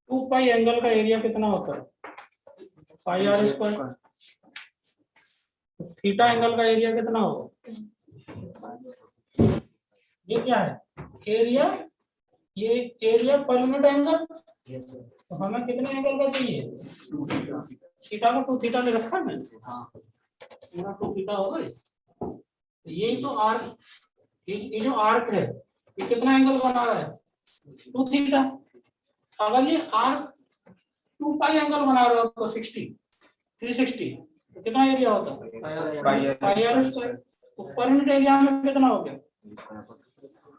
2 पाई एंगल का एरिया कितना होता है? पाई आर स्क्वायर। थीटा एंगल का एरिया कितना होगा? ये क्या है? एरिया, ये एरिया पर यूनिट एंगल, तो हमें कितने एंगल का चाहिए? थीटा को 2 थीटा ले रखा है मैंने, पूरा 2 थीटा होगा ये। तो यही तो आर्क, ये जो आर्क है ये कितना एंगल बना रहा है? 2 थीटा। अगर ये आर्क 2 पाई एंगल बना रहा है तो 360, तो कितना एरिया होता है? पाई आर स्क्वायर। तो पर यूनिट एरिया में कितना हो गया?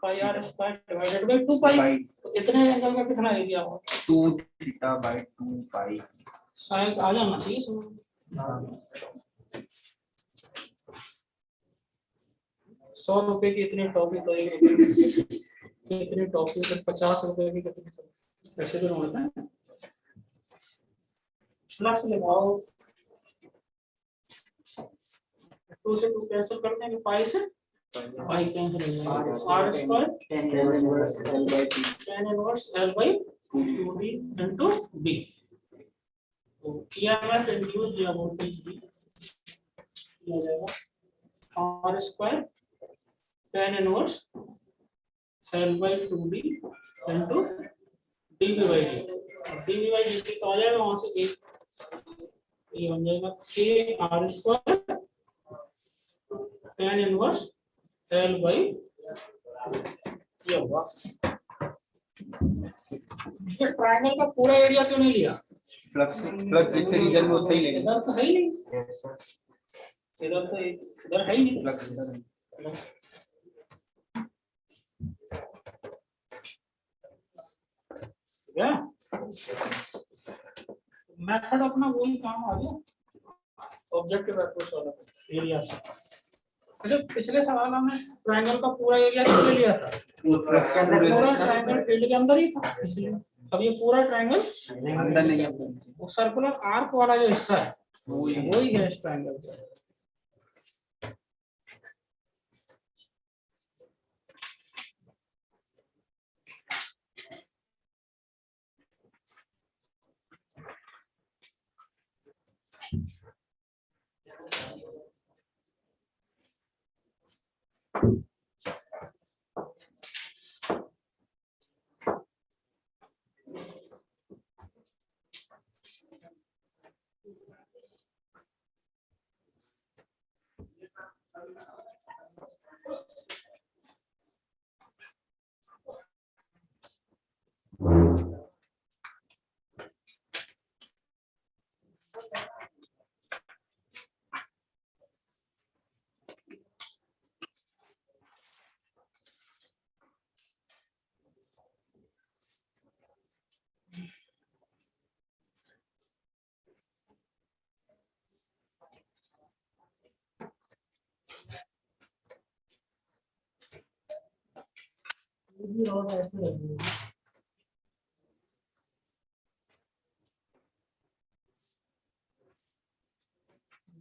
पाई आर स्क्वायर डिवाइडेड बाय 2 पाई। तो इतने एंगल का कितना एरिया होगा? 2 थीटा बाय 2 पाई। शायद आ जाना चाहिए समझ। 100 रुपए की इतनी टॉपी तो 1 रुपए की इतनी टॉपी तो 50 रुपए की कितनी पैसे तो होता है। फ्लक्स लगाओ, 2 से 2 कैंसिल कर देंगे, पाई से पाई कैंसिल हो जाएगा, R square tan inverse L by 2D into B। तो EMF इंड्यूस्ड या वोल्टेज B किया जाएगा R square tan inverse L by 2D into dB by dt। dB by dt तो आ जाएगा वहां से ये बन जाएगा K R square tan inverse L by, ये होगा। इस ट्रायंगल का पूरा एरिया क्यों नहीं लिया? फ्लक्स जितने रीजन में उतना ही लेंगे। इधर तो है ही नहीं, इधर है ही नहीं फ्लक्स क्या मेथड अपना वही काम आ गया, ऑब्जेक्टिव अप्रोच वाला एरिया से। अच्छा, पिछले सवाल में ट्रायंगल का पूरा एरिया कितने लिया था? पूरा ट्रायंगल फील्ड के अंदर ही था, इसलिए अब ये पूरा ट्रायंगल अंदर नहीं है। वो सर्कुलर आर्क वाला जो हिस्सा है वही है इस ट्रायंगल का।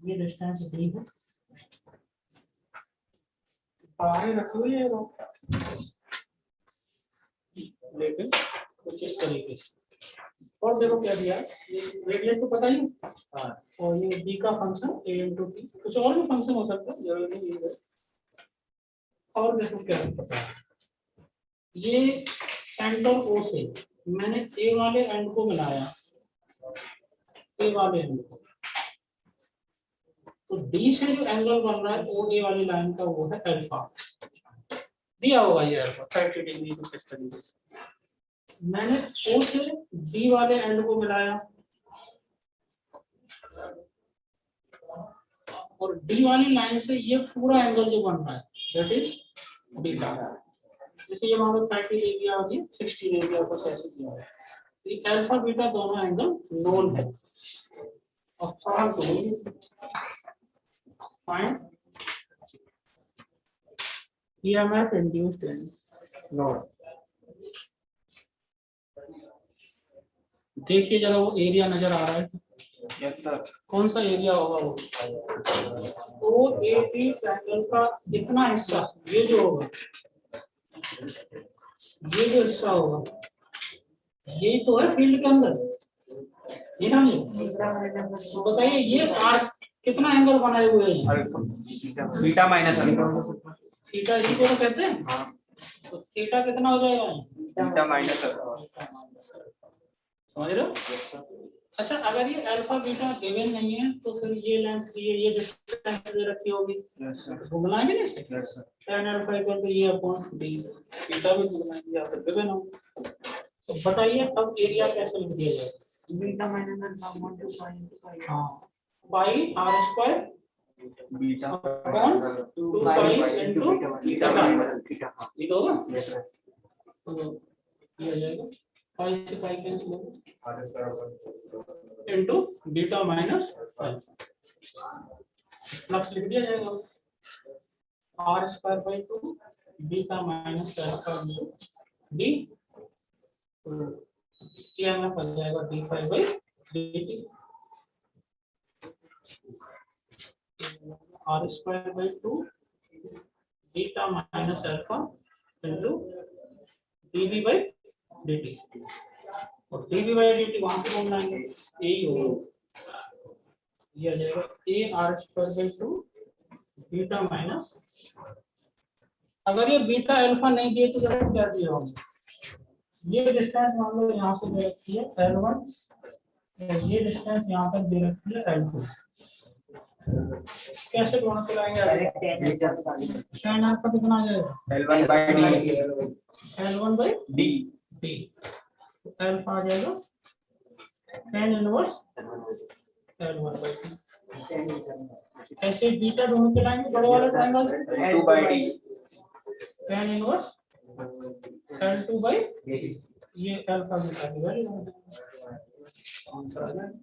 ये डिस्टेंस डी है, बाहर रखो ये लेकिन कुछ इस तरीके से। और देखो क्या दिया, ये रेडियस तो पता ही है, और ये b का फंक्शन a इंटू टी, कुछ और भी फंक्शन हो सकता है, जरूरी नहीं है। और देखो क्या पता है, ये सेंटर ओ से मैंने ए वाले एंड को मिलाया, ए वाले एंड को, तो डी से जो एंगल बन रहा है ओ ए वाली लाइन का वो है अल्फा, दिया होगा ये अल्फा 30 डिग्री कुछ इस तरीके से। मैंने ओ से डी वाले एंड को मिलाया और डी वाली लाइन से ये पूरा एंगल जो बन रहा है दैट इज बीटा। जैसे ये मान लो 30 दे दिया और ये 60 दे दिया, कुछ ऐसे दिया है, ये अल्फा बीटा दोनों एंगल नोन है। और find EMF induced in node। देखिए जरा वो एरिया नजर आ रहा है, यस सर। कौन सा एरिया होगा वो, तो ए बी ट्रायंगल का इतना हिस्सा, ये जो होगा, ये जो हिस्सा होगा, यही तो है फील्ड के अंदर, ये समझे। तो बताइए ये आर कितना एंगल बनाए हुए हैं, बीटा माइनस अल्फा, थीटा इसी को तो कहते हैं। तो थीटा कितना हो जाएगा, बीटा माइनस समझ रहे हो। अच्छा अगर ये अल्फा बीटा गिवन नहीं है तो फिर ये लेंथ ये डिस्टेंस दे रखी होगी, घूमना है ना इसे, tan अल्फा इक्वल टू ये अपॉन डी, थीटा भी घूमना है या फिर गिवन हो। तो बताइए अब एरिया कैसे लिख दिया जाए, beta minus alpha upon 2 pi, हां pi R square beta upon 2 pi into theta ये होगा। तो ये आ जाएगा पाई से पाई कैंसिल होगा into beta minus alpha, flux लिख दिया जाएगा R square by 2 beta minus alpha into D, तो EMF आ जाएगा d5 by dt, R square by 2 beta minus alpha into dv by dt, और dv बाई dt वहां से कौन लाएंगे, यही होगा, ये आ जाएगा a r square by 2 beta minus, अगर ये बीटा अल्फा नहीं दिए तो क्या दिया होगा, ये डिस्टेंस मान लो यहाँ से दे रखी है L1 और ये डिस्टेंस यहाँ तक दे रखी है L2, कैसे दोनों को लाएंगे, tan अल्फा कितना आ जाएगा L1 by D, L1 by D, D, तो अल्फा आ जाएगा tan inverse L1 by D. ऐसे बीटा दोनों के लाएंगे बड़े वाले ट्रायंगल से, L2 by D, tan inverse L2 by ये अल्फा बीटा की वैल्यू आंसर आ जाएगा।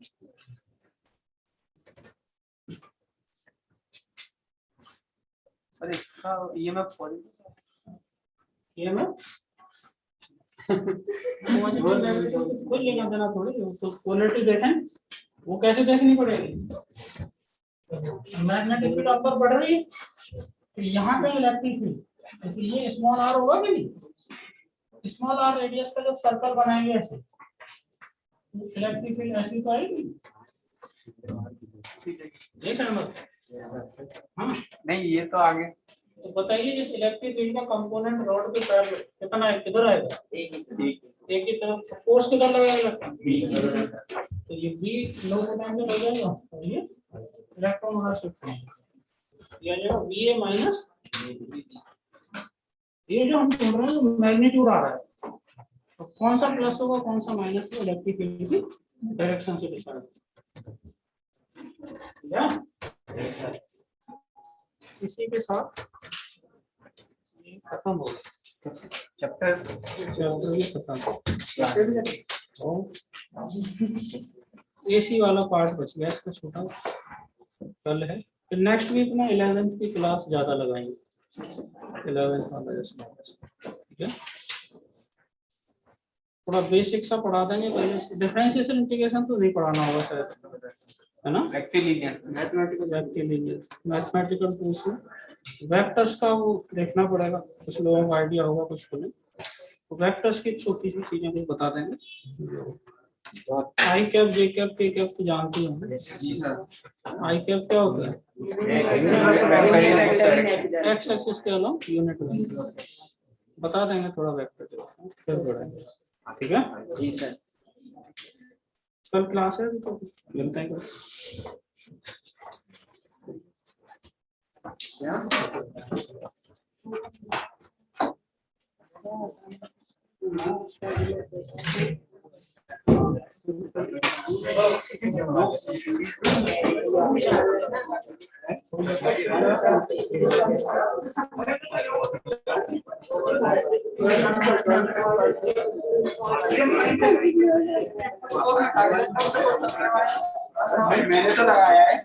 सर इसका EMF कोई लेना देना थोड़ी, तो क्वालिटी देखें वो कैसे देखनी पड़ेगी, मैग्नेटिक फील्ड ऊपर बढ़ रही है तो यहाँ पे इलेक्ट्रिक फील्ड, इसलिए ये स्मॉल आर होगा कि नहीं, स्मॉल आर रेडियस का जब सर्कल बनाएंगे ऐसे इलेक्ट्रिक फील्ड ऐसी तो आएगी, ये सहमत, हाँ नहीं ये तो आगे, तो बताइए इस इलेक्ट्रिक फील्ड का कंपोनेंट रॉड के पैर कितना है, किधर आएगा, एक ही तरफ, फोर्स किधर लगाएगा, तो ये बी लो पोटेंशियल हो जाएगा और ये इलेक्ट्रॉन वहां शिफ्ट होंगे, दिया जाएगा वी ए माइनस, ये जो हम ढूंढ रहे हैं मैग्नीट्यूड आ रहा है, तो कौन सा प्लस होगा कौन सा माइनस होगा इलेक्ट्रिक फील्ड की डायरेक्शन से डिसाइड होगा। इसी के साथ ये खत्म हो गया चैप्टर एसी वाला पार्ट बच गया, इसका छोटा कल है। फिर नेक्स्ट वीक में 11th की क्लास ज्यादा लगाएंगे, 11th वाला जैसे, ठीक है। थोड़ा बेसिक सा पढ़ा देंगे पहले, डिफरेंशिएशन इंटीग्रेशन तो नहीं पढ़ाना होगा शायद, है ना। मैथमेटिकल टूल्स में वेक्टर्स का वो देखना पड़ेगा, कुछ लोगों को आइडिया होगा कुछ को नहीं, तो वेक्टर्स की छोटी सी चीजें कुछ बता देंगे। आई कैप जे कैप के कैप तो जानते ही होंगे। आई कैप क्या होता है, एक्स एक्सिस के अलावा यूनिट वेक्टर, बता देंगे थोड़ा वेक्टर फिर पढ़ेंगे, ठीक है जी सर। कल क्लास है तो मिलते हैं मैंने तो लगाया है।